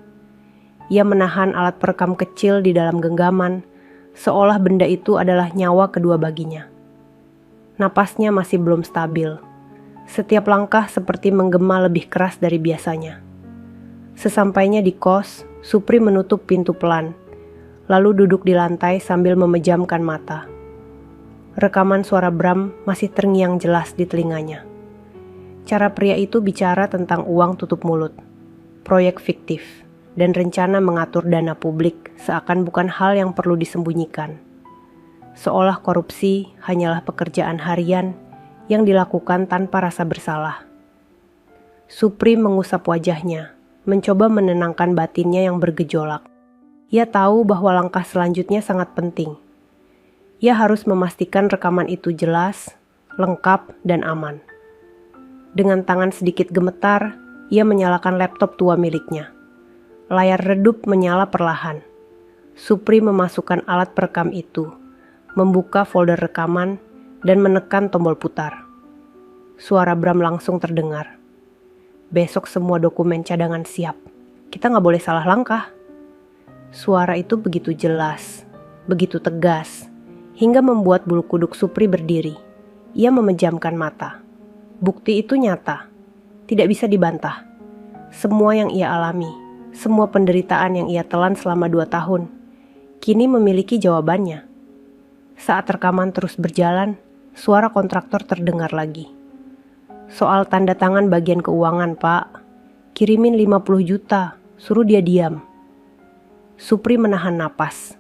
B: Ia menahan alat perekam kecil di dalam genggaman, seolah benda itu adalah nyawa kedua baginya. Napasnya masih belum stabil. Setiap langkah seperti menggema lebih keras dari biasanya. Sesampainya di kos, Supri menutup pintu pelan, lalu duduk di lantai sambil memejamkan mata. Rekaman suara Bram masih terngiang jelas di telinganya. Cara pria itu bicara tentang uang tutup mulut, proyek fiktif, dan rencana mengatur dana publik seakan bukan hal yang perlu disembunyikan. Seolah korupsi hanyalah pekerjaan harian yang dilakukan tanpa rasa bersalah. Supri mengusap wajahnya, mencoba menenangkan batinnya yang bergejolak. Ia tahu bahwa langkah selanjutnya sangat penting. Ia harus memastikan rekaman itu jelas, lengkap, dan aman. Dengan tangan sedikit gemetar, ia menyalakan laptop tua miliknya. Layar redup menyala perlahan. Supri memasukkan alat perekam itu, membuka folder rekaman, dan menekan tombol putar. Suara Bram langsung terdengar. Besok semua dokumen cadangan siap. Kita nggak boleh salah langkah. Suara itu begitu jelas, begitu tegas, hingga membuat bulu kuduk Supri berdiri. Ia memejamkan mata. Bukti itu nyata, tidak bisa dibantah. Semua yang ia alami, semua penderitaan yang ia telan selama 2 tahun, kini memiliki jawabannya. Saat rekaman terus berjalan, suara kontraktor terdengar lagi. Soal tanda tangan bagian keuangan, Pak. Kirimin 50 juta, suruh dia diam. Supri menahan napas.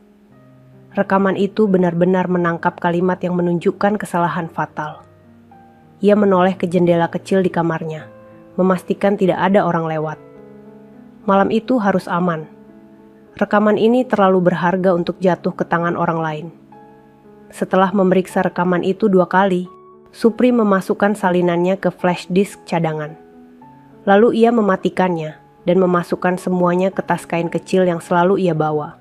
B: Rekaman itu benar-benar menangkap kalimat yang menunjukkan kesalahan fatal. Ia menoleh ke jendela kecil di kamarnya, memastikan tidak ada orang lewat. Malam itu harus aman. Rekaman ini terlalu berharga untuk jatuh ke tangan orang lain. Setelah memeriksa rekaman itu 2 kali, Supri memasukkan salinannya ke flash disk cadangan. Lalu ia mematikannya dan memasukkan semuanya ke tas kain kecil yang selalu ia bawa.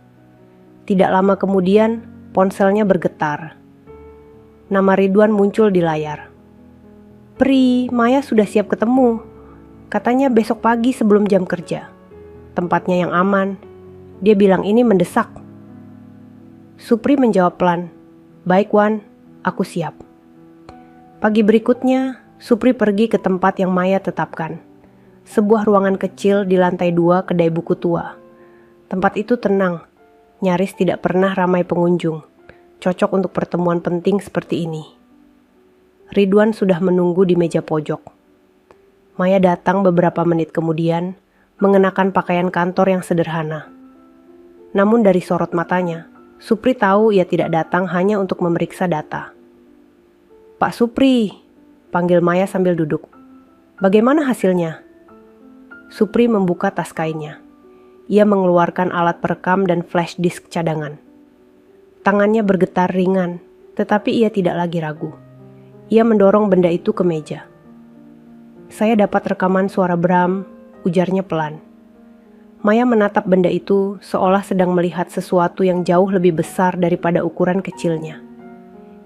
B: Tidak lama kemudian, ponselnya bergetar. Nama Ridwan muncul di layar. Pri, Maya sudah siap ketemu. Katanya besok pagi sebelum jam kerja. Tempatnya yang aman. Dia bilang ini mendesak. Supri menjawab pelan. Baik Wan, aku siap. Pagi berikutnya, Supri pergi ke tempat yang Maya tetapkan. Sebuah ruangan kecil di lantai 2 kedai buku tua. Tempat itu tenang, nyaris tidak pernah ramai pengunjung. Cocok untuk pertemuan penting seperti ini. Ridwan sudah menunggu di meja pojok. Maya datang beberapa menit kemudian, mengenakan pakaian kantor yang sederhana. Namun dari sorot matanya, Supri tahu ia tidak datang hanya untuk memeriksa data. Pak Supri, panggil Maya sambil duduk. Bagaimana hasilnya? Supri membuka tas kainnya. Ia mengeluarkan alat perekam dan flash disk cadangan. Tangannya bergetar ringan, tetapi ia tidak lagi ragu. Ia mendorong benda itu ke meja. Saya dapat rekaman suara Bram, ujarnya pelan. Maya menatap benda itu seolah sedang melihat sesuatu yang jauh lebih besar daripada ukuran kecilnya.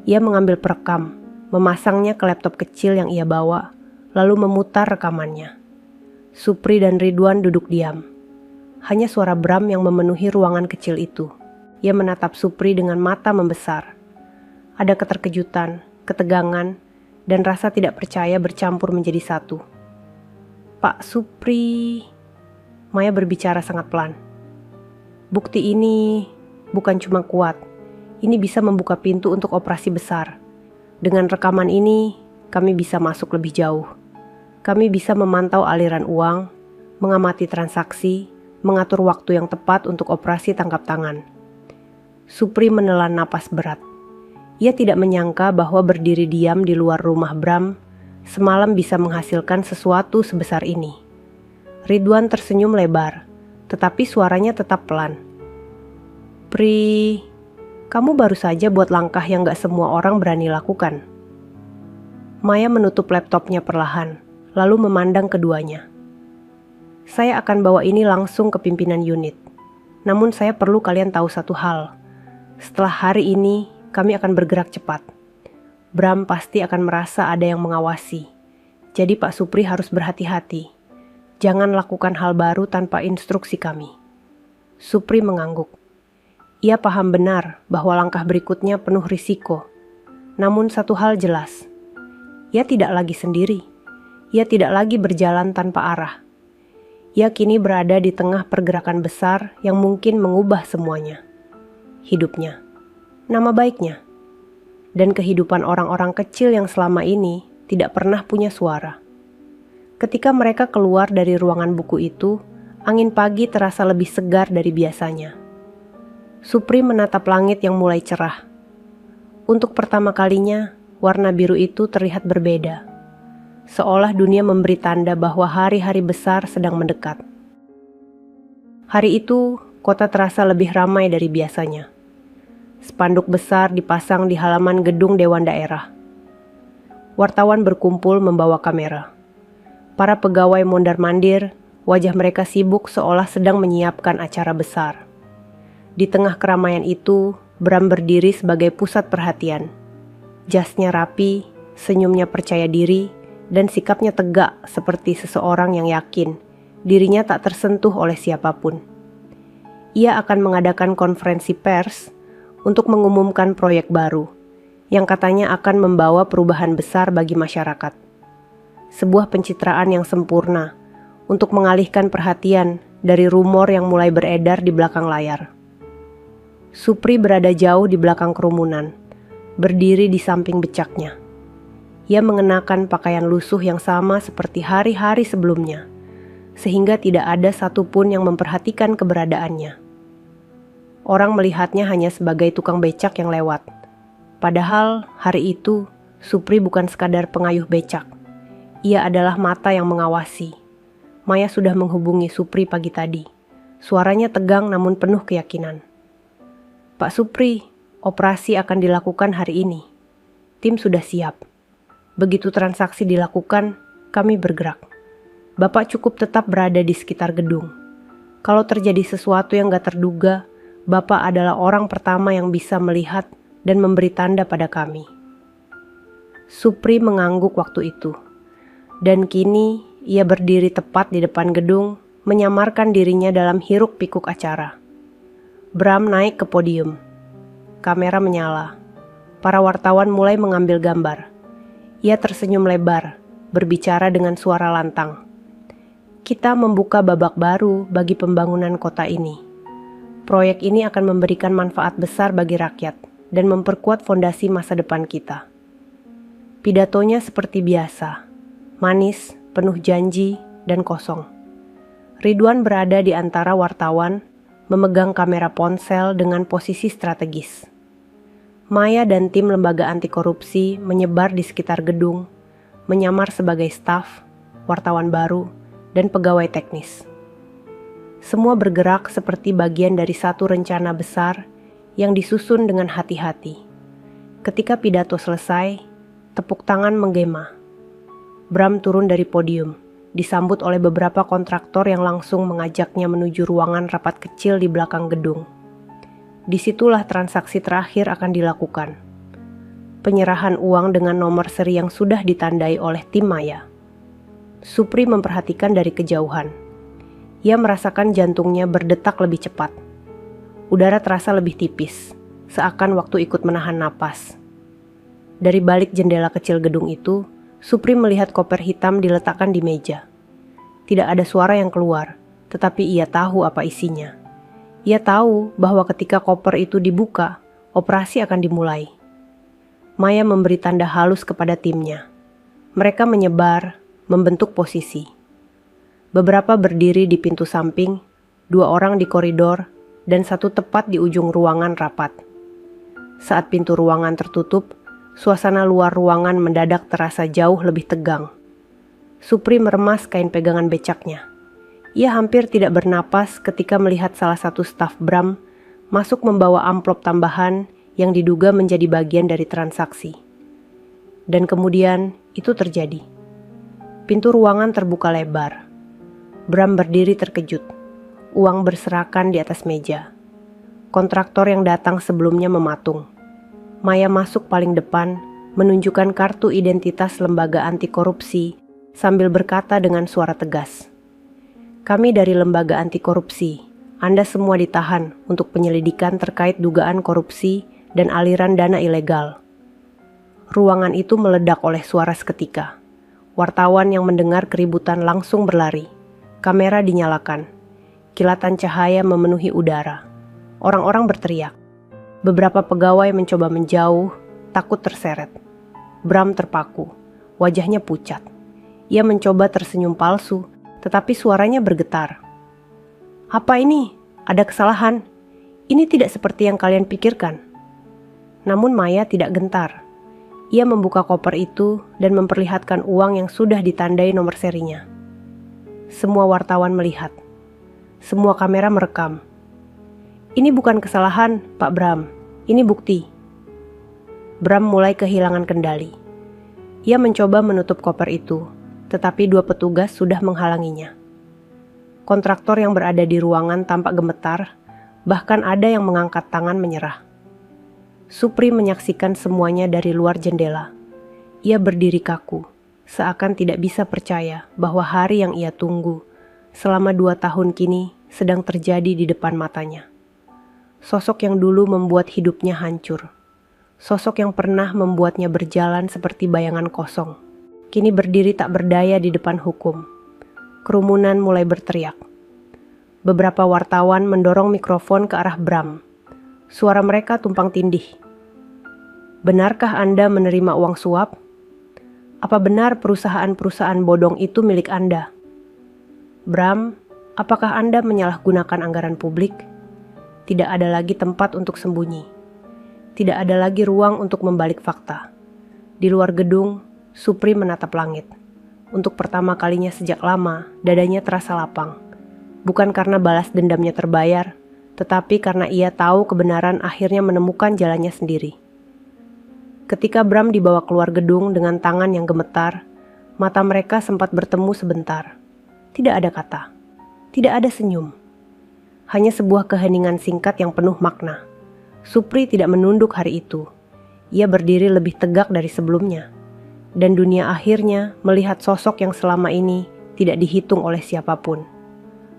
B: Ia mengambil perekam, memasangnya ke laptop kecil yang ia bawa, lalu memutar rekamannya. Supri dan Ridwan duduk diam. Hanya suara Bram yang memenuhi ruangan kecil itu. Ia menatap Supri dengan mata membesar. Ada keterkejutan, ketegangan, dan rasa tidak percaya bercampur menjadi satu. Pak Supri, Maya berbicara sangat pelan. Bukti ini bukan cuma kuat, ini bisa membuka pintu untuk operasi besar. Dengan rekaman ini, kami bisa masuk lebih jauh. Kami bisa memantau aliran uang, mengamati transaksi, mengatur waktu yang tepat untuk operasi tangkap tangan. Supri menelan napas berat. Ia tidak menyangka bahwa berdiri diam di luar rumah Bram semalam bisa menghasilkan sesuatu sebesar ini. Ridwan tersenyum lebar, tetapi suaranya tetap pelan. Pri, kamu baru saja buat langkah yang gak semua orang berani lakukan. Maya menutup laptopnya perlahan, lalu memandang keduanya. Saya akan bawa ini langsung ke pimpinan unit. Namun saya perlu kalian tahu satu hal. Setelah hari ini, kami akan bergerak cepat. Bram pasti akan merasa ada yang mengawasi. Jadi Pak Supri harus berhati-hati. Jangan lakukan hal baru tanpa instruksi kami. Supri mengangguk. Ia paham benar bahwa langkah berikutnya penuh risiko. Namun satu hal jelas, ia tidak lagi sendiri. Ia tidak lagi berjalan tanpa arah. Ia kini berada di tengah pergerakan besar yang mungkin mengubah semuanya. Hidupnya, nama baiknya, dan kehidupan orang-orang kecil yang selama ini tidak pernah punya suara. Ketika mereka keluar dari ruangan buku itu, angin pagi terasa lebih segar dari biasanya. Supri menatap langit yang mulai cerah. Untuk pertama kalinya, warna biru itu terlihat berbeda. Seolah dunia memberi tanda bahwa hari-hari besar sedang mendekat. Hari itu, kota terasa lebih ramai dari biasanya. Spanduk besar dipasang di halaman gedung Dewan Daerah. Wartawan berkumpul membawa kamera. Para pegawai mondar-mandir, wajah mereka sibuk seolah sedang menyiapkan acara besar. Di tengah keramaian itu, Bram berdiri sebagai pusat perhatian. Jasnya rapi, senyumnya percaya diri, dan sikapnya tegak seperti seseorang yang yakin dirinya tak tersentuh oleh siapapun. Ia akan mengadakan konferensi pers untuk mengumumkan proyek baru, yang katanya akan membawa perubahan besar bagi masyarakat. Sebuah pencitraan yang sempurna untuk mengalihkan perhatian dari rumor yang mulai beredar di belakang layar. Supri berada jauh di belakang kerumunan, berdiri di samping becaknya. Ia mengenakan pakaian lusuh yang sama seperti hari-hari sebelumnya, sehingga tidak ada satupun yang memperhatikan keberadaannya. Orang melihatnya hanya sebagai tukang becak yang lewat. Padahal hari itu, Supri bukan sekadar pengayuh becak. Ia adalah mata yang mengawasi. Maya sudah menghubungi Supri pagi tadi. Suaranya tegang namun penuh keyakinan. Pak Supri, operasi akan dilakukan hari ini. Tim sudah siap. Begitu transaksi dilakukan, kami bergerak. Bapak cukup tetap berada di sekitar gedung. Kalau terjadi sesuatu yang gak terduga, Bapak adalah orang pertama yang bisa melihat dan memberi tanda pada kami. Supri mengangguk waktu itu. Dan kini ia berdiri tepat di depan gedung, menyamarkan dirinya dalam hiruk-pikuk acara. Bram naik ke podium. Kamera menyala. Para wartawan mulai mengambil gambar. Ia tersenyum lebar, berbicara dengan suara lantang. Kita membuka babak baru bagi pembangunan kota ini. Proyek ini akan memberikan manfaat besar bagi rakyat dan memperkuat fondasi masa depan kita. Pidatonya seperti biasa. Manis, penuh janji, dan kosong. Ridwan berada di antara wartawan, memegang kamera ponsel dengan posisi strategis. Maya dan tim lembaga anti korupsi menyebar di sekitar gedung, menyamar sebagai staf, wartawan baru, dan pegawai teknis. Semua bergerak seperti bagian dari satu rencana besar yang disusun dengan hati-hati. Ketika pidato selesai, tepuk tangan menggema. Bram turun dari podium, disambut oleh beberapa kontraktor yang langsung mengajaknya menuju ruangan rapat kecil di belakang gedung. Disitulah transaksi terakhir akan dilakukan. Penyerahan uang dengan nomor seri yang sudah ditandai oleh tim Maya. Supri memperhatikan dari kejauhan. Ia merasakan jantungnya berdetak lebih cepat. Udara terasa lebih tipis, seakan waktu ikut menahan napas. Dari balik jendela kecil gedung itu, Supri melihat koper hitam diletakkan di meja. Tidak ada suara yang keluar, tetapi ia tahu apa isinya. Ia tahu bahwa ketika koper itu dibuka, operasi akan dimulai. Maya memberi tanda halus kepada timnya. Mereka menyebar, membentuk posisi. Beberapa berdiri di pintu samping, 2 orang di koridor, dan 1 tepat di ujung ruangan rapat. Saat pintu ruangan tertutup, suasana luar ruangan mendadak terasa jauh lebih tegang. Supri meremas kain pegangan becaknya. Ia hampir tidak bernapas ketika melihat salah satu staf Bram masuk membawa amplop tambahan yang diduga menjadi bagian dari transaksi. Dan kemudian itu terjadi. Pintu ruangan terbuka lebar. Bram berdiri terkejut. Uang berserakan di atas meja. Kontraktor yang datang sebelumnya mematung. Maya masuk paling depan, menunjukkan kartu identitas lembaga anti korupsi, sambil berkata dengan suara tegas, "Kami dari Lembaga Anti Korupsi. Anda semua ditahan untuk penyelidikan terkait dugaan korupsi dan aliran dana ilegal." Ruangan itu meledak oleh suara seketika. Wartawan yang mendengar keributan langsung berlari. Kamera dinyalakan. Kilatan cahaya memenuhi udara. Orang-orang berteriak. Beberapa pegawai mencoba menjauh, takut terseret. Bram terpaku. Wajahnya pucat. Ia mencoba tersenyum palsu, tetapi suaranya bergetar. "Apa ini? Ada kesalahan. Ini tidak seperti yang kalian pikirkan." Namun Maya tidak gentar. Ia membuka koper itu dan memperlihatkan uang yang sudah ditandai nomor serinya. Semua wartawan melihat. Semua kamera merekam. "Ini bukan kesalahan, Pak Bram. Ini bukti." Bram mulai kehilangan kendali. Ia mencoba menutup koper itu, tetapi dua petugas sudah menghalanginya. Kontraktor yang berada di ruangan tampak gemetar, bahkan ada yang mengangkat tangan menyerah. Supri menyaksikan semuanya dari luar jendela. Ia berdiri kaku, seakan tidak bisa percaya bahwa hari yang ia tunggu selama 2 tahun kini sedang terjadi di depan matanya. Sosok yang dulu membuat hidupnya hancur. Sosok yang pernah membuatnya berjalan seperti bayangan kosong. Kini berdiri tak berdaya di depan hukum. Kerumunan mulai berteriak. Beberapa wartawan mendorong mikrofon ke arah Bram. Suara mereka tumpang tindih. "Benarkah Anda menerima uang suap? Apa benar perusahaan-perusahaan bodong itu milik Anda? Bram, apakah Anda menyalahgunakan anggaran publik?" Tidak ada lagi tempat untuk sembunyi. Tidak ada lagi ruang untuk membalik fakta. Di luar gedung, Supri menatap langit. Untuk pertama kalinya sejak lama, dadanya terasa lapang. Bukan karena balas dendamnya terbayar, tetapi karena ia tahu kebenaran akhirnya menemukan jalannya sendiri. Ketika Bram dibawa keluar gedung dengan tangan yang gemetar, mata mereka sempat bertemu sebentar. Tidak ada kata, tidak ada senyum. Hanya sebuah keheningan singkat yang penuh makna. Supri tidak menunduk hari itu. Ia berdiri lebih tegak dari sebelumnya. Dan dunia akhirnya melihat sosok yang selama ini tidak dihitung oleh siapapun.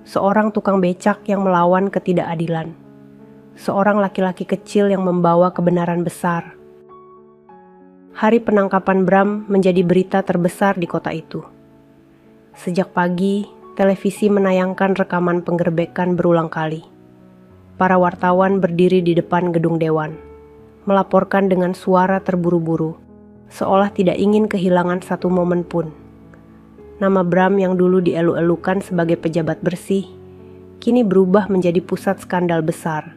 B: Seorang tukang becak yang melawan ketidakadilan. Seorang laki-laki kecil yang membawa kebenaran besar. Hari penangkapan Bram menjadi berita terbesar di kota itu. Sejak pagi, televisi menayangkan rekaman penggerbekan berulang kali. Para wartawan berdiri di depan gedung dewan, melaporkan dengan suara terburu-buru, seolah tidak ingin kehilangan satu momen pun. Nama Bram yang dulu dielu-elukan sebagai pejabat bersih, kini berubah menjadi pusat skandal besar.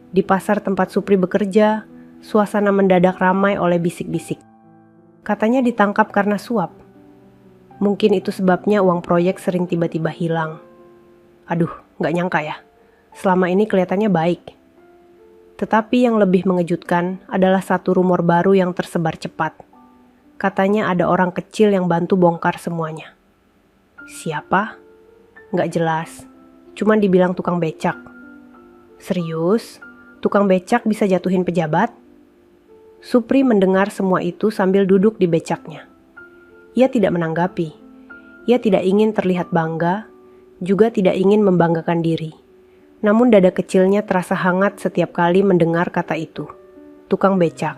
B: Di pasar tempat Supri bekerja, suasana mendadak ramai oleh bisik-bisik. Katanya ditangkap karena suap. Mungkin itu sebabnya uang proyek sering tiba-tiba hilang. Aduh, gak nyangka ya. Selama ini kelihatannya baik. Tetapi yang lebih mengejutkan adalah satu rumor baru yang tersebar cepat. Katanya ada orang kecil yang bantu bongkar semuanya. Siapa? Nggak jelas. Cuman dibilang tukang becak. Serius? Tukang becak bisa jatuhin pejabat? Supri mendengar semua itu sambil duduk di becaknya. Ia tidak menanggapi. Ia tidak ingin terlihat bangga, juga tidak ingin membanggakan diri. Namun dada kecilnya terasa hangat setiap kali mendengar kata itu. Tukang becak.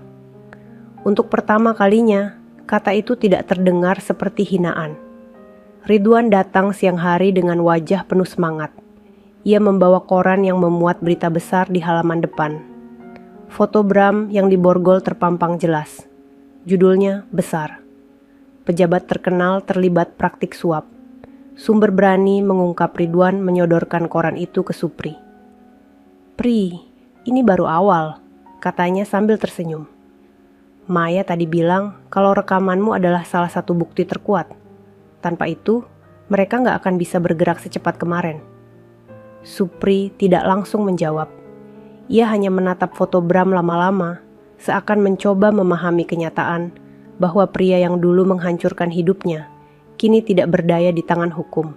B: Untuk pertama kalinya, kata itu tidak terdengar seperti hinaan. Ridwan datang siang hari dengan wajah penuh semangat. Ia membawa koran yang memuat berita besar di halaman depan. Foto Bram yang diborgol terpampang jelas. Judulnya besar. Pejabat terkenal terlibat praktik suap. Sumber berani mengungkap Ridwan menyodorkan koran itu ke Supri. "Pri, ini baru awal," katanya sambil tersenyum. "Maya tadi bilang kalau rekamanmu adalah salah satu bukti terkuat. Tanpa itu, mereka nggak akan bisa bergerak secepat kemarin." Supri tidak langsung menjawab. Ia hanya menatap foto Bram lama-lama, seakan mencoba memahami kenyataan bahwa pria yang dulu menghancurkan hidupnya kini tidak berdaya di tangan hukum.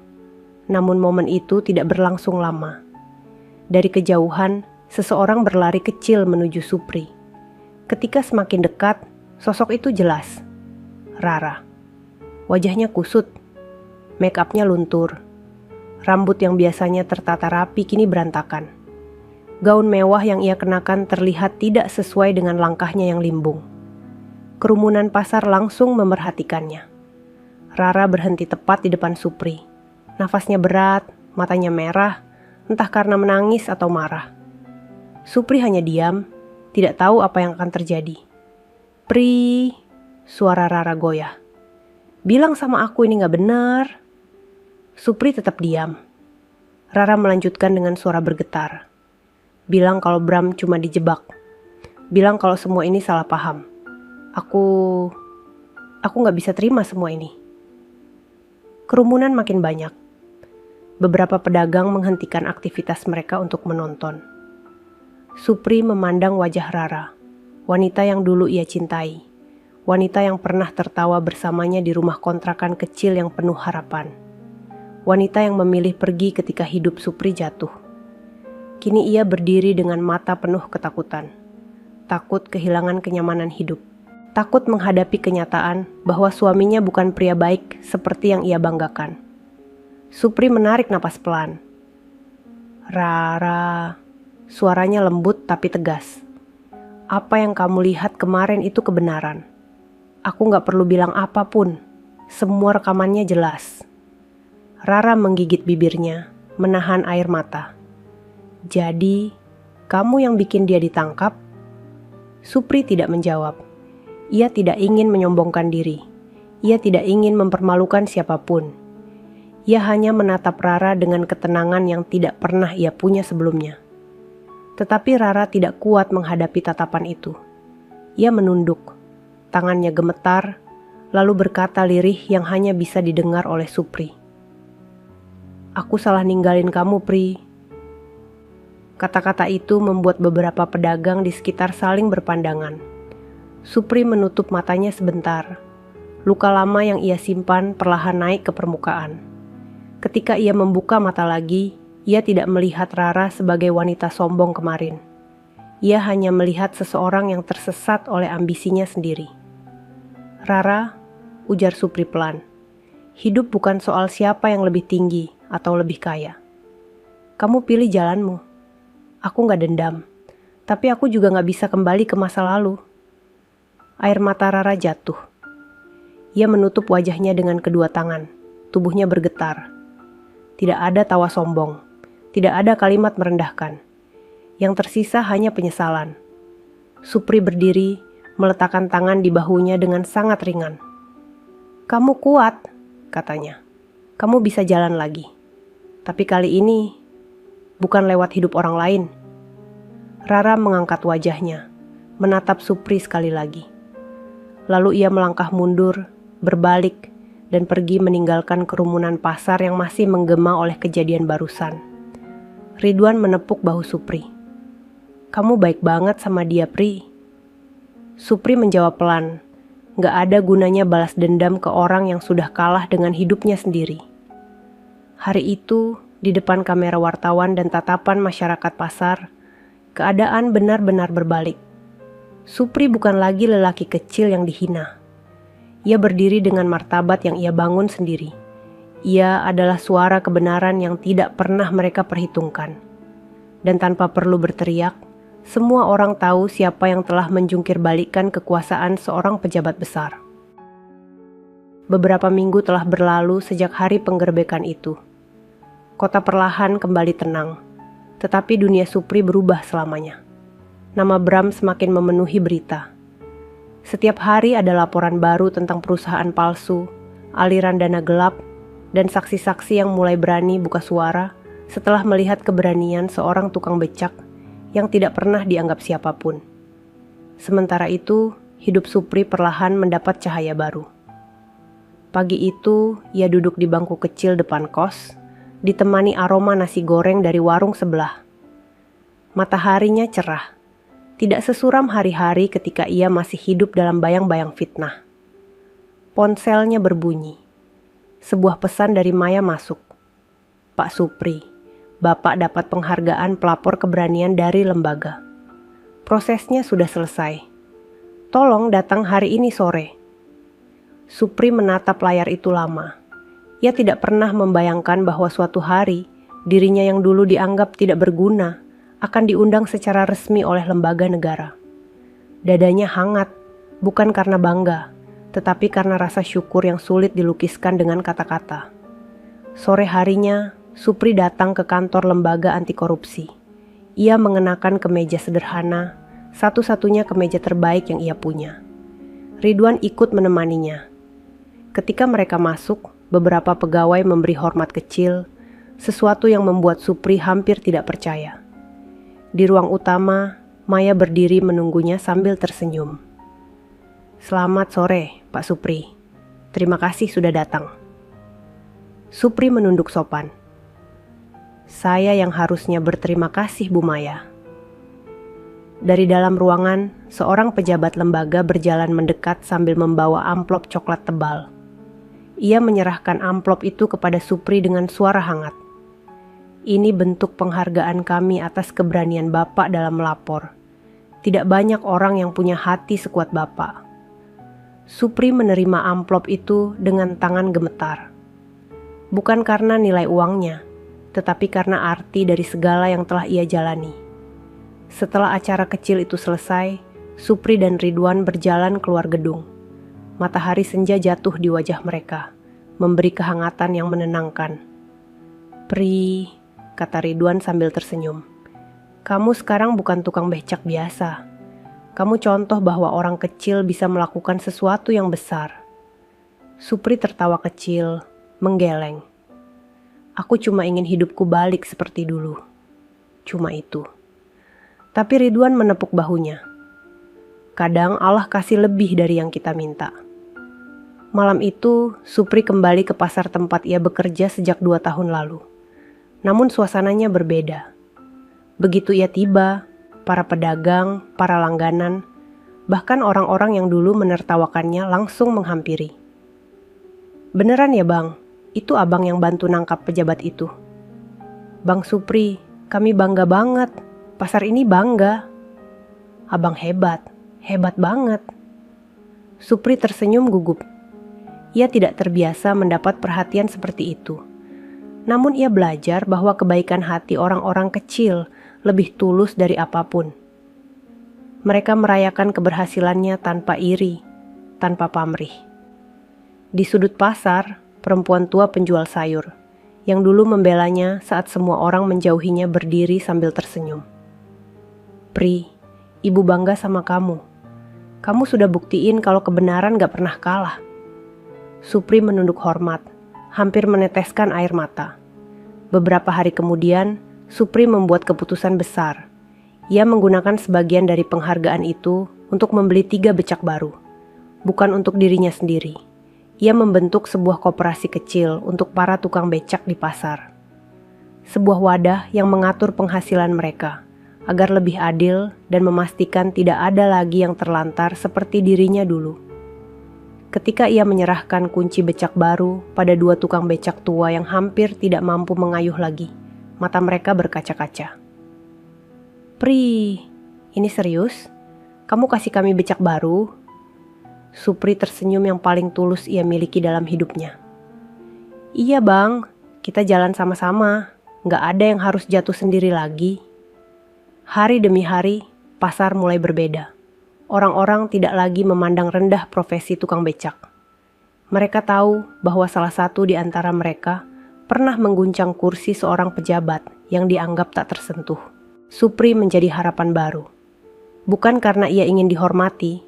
B: Namun momen itu tidak berlangsung lama. Dari kejauhan, seseorang berlari kecil menuju Supri. Ketika semakin dekat, sosok itu jelas. Rara. Wajahnya kusut, make up-nya luntur. Rambut yang biasanya tertata rapi kini berantakan. Gaun mewah yang ia kenakan terlihat tidak sesuai dengan langkahnya yang limbung. Kerumunan pasar langsung memerhatikannya. Rara berhenti tepat di depan Supri. Nafasnya berat, matanya merah, entah karena menangis atau marah. Supri hanya diam, tidak tahu apa yang akan terjadi. "Pri," suara Rara goyah. "Bilang sama aku ini gak benar." Supri tetap diam. Rara melanjutkan dengan suara bergetar. "Bilang kalau Bram cuma dijebak. Bilang kalau semua ini salah paham. Aku gak bisa terima semua ini." Kerumunan makin banyak. Beberapa pedagang menghentikan aktivitas mereka untuk menonton. Supri memandang wajah Rara, wanita yang dulu ia cintai. Wanita yang pernah tertawa bersamanya di rumah kontrakan kecil yang penuh harapan. Wanita yang memilih pergi ketika hidup Supri jatuh. Kini ia berdiri dengan mata penuh ketakutan. Takut kehilangan kenyamanan hidup. Takut menghadapi kenyataan bahwa suaminya bukan pria baik seperti yang ia banggakan. Supri menarik napas pelan. "Rara," suaranya lembut tapi tegas. "Apa yang kamu lihat kemarin itu kebenaran. Aku gak perlu bilang apapun. Semua rekamannya jelas." Rara menggigit bibirnya, menahan air mata. "Jadi, kamu yang bikin dia ditangkap?" Supri tidak menjawab. Ia tidak ingin menyombongkan diri. Ia tidak ingin mempermalukan siapapun. Ia hanya menatap Rara dengan ketenangan yang tidak pernah ia punya sebelumnya. Tetapi Rara tidak kuat menghadapi tatapan itu. Ia menunduk. Tangannya gemetar, lalu berkata lirih yang hanya bisa didengar oleh Supri. "Aku salah ninggalin kamu, Pri." Kata-kata itu membuat beberapa pedagang di sekitar saling berpandangan. Supri menutup matanya sebentar. Luka lama yang ia simpan perlahan naik ke permukaan. Ketika ia membuka mata lagi, ia tidak melihat Rara sebagai wanita sombong kemarin. Ia hanya melihat seseorang yang tersesat oleh ambisinya sendiri. "Rara," ujar Supri pelan, "hidup bukan soal siapa yang lebih tinggi atau lebih kaya. Kamu pilih jalanmu. Aku gak dendam, tapi aku juga gak bisa kembali ke masa lalu." Air mata Rara jatuh. Ia menutup wajahnya dengan kedua tangan. Tubuhnya bergetar. Tidak ada tawa sombong. Tidak ada kalimat merendahkan. Yang tersisa hanya penyesalan. Supri berdiri, meletakkan tangan di bahunya dengan sangat ringan. "Kamu kuat," katanya. "Kamu bisa jalan lagi. Tapi kali ini, bukan lewat hidup orang lain." Rara mengangkat wajahnya, menatap Supri sekali lagi. Lalu ia melangkah mundur, berbalik, dan pergi meninggalkan kerumunan pasar yang masih menggema oleh kejadian barusan. Ridwan menepuk bahu Supri. "Kamu baik banget sama dia, Pri." Supri menjawab pelan. Gak ada gunanya balas dendam ke orang yang sudah kalah dengan hidupnya sendiri. Hari itu, di depan kamera wartawan dan tatapan masyarakat pasar, keadaan benar-benar berbalik. Supri bukan lagi lelaki kecil yang dihina. Ia berdiri dengan martabat yang ia bangun sendiri. Ia adalah suara kebenaran yang tidak pernah mereka perhitungkan. Dan tanpa perlu berteriak, semua orang tahu siapa yang telah menjungkir balikkan kekuasaan seorang pejabat besar. Beberapa minggu telah berlalu sejak hari penggerbekan itu. Kota perlahan kembali tenang, tetapi dunia Supri berubah selamanya. Nama Bram semakin memenuhi berita. Setiap hari ada laporan baru tentang perusahaan palsu, aliran dana gelap, dan saksi-saksi yang mulai berani buka suara setelah melihat keberanian seorang tukang becak yang tidak pernah dianggap siapapun. Sementara itu, hidup Supri perlahan mendapat cahaya baru. Pagi itu, ia duduk di bangku kecil depan kos, ditemani aroma nasi goreng dari warung sebelah. Mataharinya cerah. Tidak sesuram hari-hari ketika ia masih hidup dalam bayang-bayang fitnah. Ponselnya berbunyi. Sebuah pesan dari Maya masuk. "Pak Supri, Bapak dapat penghargaan pelapor keberanian dari lembaga. Prosesnya sudah selesai. Tolong datang hari ini sore." Supri menatap layar itu lama. Ia tidak pernah membayangkan bahwa suatu hari dirinya yang dulu dianggap tidak berguna akan diundang secara resmi oleh lembaga negara. Dadanya hangat, bukan karena bangga, tetapi karena rasa syukur yang sulit dilukiskan dengan kata-kata. Sore harinya, Supri datang ke kantor lembaga anti korupsi. Ia mengenakan kemeja sederhana, satu-satunya kemeja terbaik yang ia punya. Ridwan ikut menemaninya. Ketika mereka masuk, beberapa pegawai memberi hormat kecil, sesuatu yang membuat Supri hampir tidak percaya. Di ruang utama, Maya berdiri menunggunya sambil tersenyum. "Selamat sore, Pak Supri. Terima kasih sudah datang." Supri menunduk sopan. "Saya yang harusnya berterima kasih, Bu Maya." Dari dalam ruangan, seorang pejabat lembaga berjalan mendekat sambil membawa amplop coklat tebal. Ia menyerahkan amplop itu kepada Supri dengan suara hangat. "Ini bentuk penghargaan kami atas keberanian Bapak dalam melapor. Tidak banyak orang yang punya hati sekuat Bapak." Supri menerima amplop itu dengan tangan gemetar. Bukan karena nilai uangnya, tetapi karena arti dari segala yang telah ia jalani. Setelah acara kecil itu selesai, Supri dan Ridwan berjalan keluar gedung. Matahari senja jatuh di wajah mereka, memberi kehangatan yang menenangkan. "Pri," kata Ridwan sambil tersenyum. "Kamu sekarang bukan tukang becak biasa. Kamu contoh bahwa orang kecil bisa melakukan sesuatu yang besar." Supri tertawa kecil, menggeleng. "Aku cuma ingin hidupku balik seperti dulu. Cuma itu." Tapi Ridwan menepuk bahunya. "Kadang Allah kasih lebih dari yang kita minta." Malam itu, Supri kembali ke pasar tempat ia bekerja sejak 2 tahun lalu. Namun suasananya berbeda. Begitu ia tiba, para pedagang, para langganan, bahkan orang-orang yang dulu menertawakannya langsung menghampiri. "Beneran ya Bang? Itu abang yang bantu nangkap pejabat itu." "Bang Supri, kami bangga banget. Pasar ini bangga." "Abang hebat, hebat banget." Supri tersenyum gugup. Ia tidak terbiasa mendapat perhatian seperti itu. Namun ia belajar bahwa kebaikan hati orang-orang kecil lebih tulus dari apapun. Mereka merayakan keberhasilannya tanpa iri, tanpa pamrih. Di sudut pasar, perempuan tua penjual sayur, yang dulu membelanya saat semua orang menjauhinya berdiri sambil tersenyum. "Pri, Ibu bangga sama kamu. Kamu sudah buktiin kalau kebenaran gak pernah kalah." Supri menunduk hormat, hampir meneteskan air mata. Beberapa hari kemudian, Supri membuat keputusan besar. Ia menggunakan sebagian dari penghargaan itu untuk membeli 3 becak baru. Bukan untuk dirinya sendiri. Ia membentuk sebuah koperasi kecil untuk para tukang becak di pasar. Sebuah wadah yang mengatur penghasilan mereka, agar lebih adil dan memastikan tidak ada lagi yang terlantar seperti dirinya dulu. Ketika ia menyerahkan kunci becak baru pada 2 tukang becak tua yang hampir tidak mampu mengayuh lagi, mata mereka berkaca-kaca. "Pri, ini serius? Kamu kasih kami becak baru?" Supri tersenyum yang paling tulus ia miliki dalam hidupnya. "Iya Bang, kita jalan sama-sama, gak ada yang harus jatuh sendiri lagi." Hari demi hari, pasar mulai berbeda. Orang-orang tidak lagi memandang rendah profesi tukang becak. Mereka tahu bahwa salah satu di antara mereka pernah mengguncang kursi seorang pejabat yang dianggap tak tersentuh. Supri menjadi harapan baru. Bukan karena ia ingin dihormati,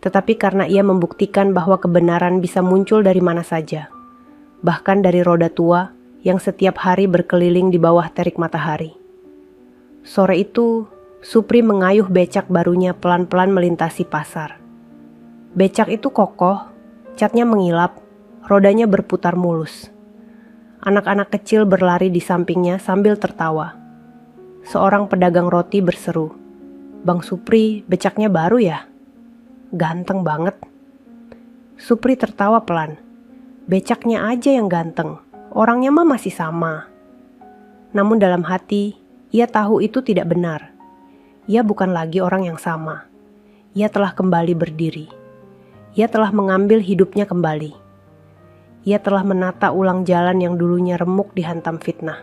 B: tetapi karena ia membuktikan bahwa kebenaran bisa muncul dari mana saja. Bahkan dari roda tua yang setiap hari berkeliling di bawah terik matahari. Sore itu, Supri mengayuh becak barunya pelan-pelan melintasi pasar. Becak itu kokoh, catnya mengilap, rodanya berputar mulus. Anak-anak kecil berlari di sampingnya sambil tertawa. Seorang pedagang roti berseru, "Bang Supri, becaknya baru ya? Ganteng banget." Supri tertawa pelan. "Becaknya aja yang ganteng, orangnya mah masih sama." Namun dalam hati, ia tahu itu tidak benar. Ia bukan lagi orang yang sama. Ia telah kembali berdiri. Ia telah mengambil hidupnya kembali. Ia telah menata ulang jalan yang dulunya remuk dihantam fitnah.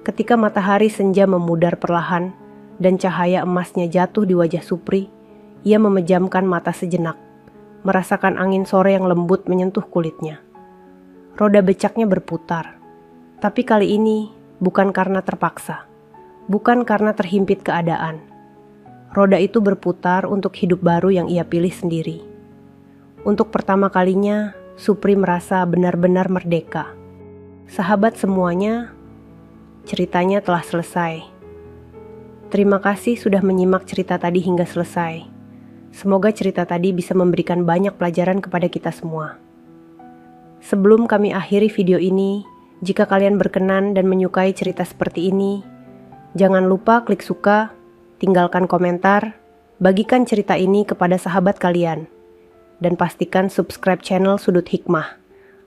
B: Ketika matahari senja memudar perlahan dan cahaya emasnya jatuh di wajah Supri, ia memejamkan mata sejenak, merasakan angin sore yang lembut menyentuh kulitnya. Roda becaknya berputar, tapi kali ini bukan karena terpaksa, bukan karena terhimpit keadaan. Roda itu berputar untuk hidup baru yang ia pilih sendiri. Untuk pertama kalinya, Supri merasa benar-benar merdeka. Sahabat semuanya, ceritanya telah selesai. Terima kasih sudah menyimak cerita tadi hingga selesai. Semoga cerita tadi bisa memberikan banyak pelajaran kepada kita semua. Sebelum kami akhiri video ini, jika kalian berkenan dan menyukai cerita seperti ini, jangan lupa klik suka, tinggalkan komentar, bagikan cerita ini kepada sahabat kalian, dan pastikan subscribe channel Sudut Hikmah,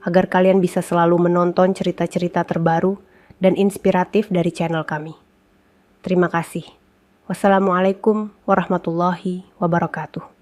B: agar kalian bisa selalu menonton cerita-cerita terbaru dan inspiratif dari channel kami. Terima kasih. Wassalamualaikum warahmatullahi wabarakatuh.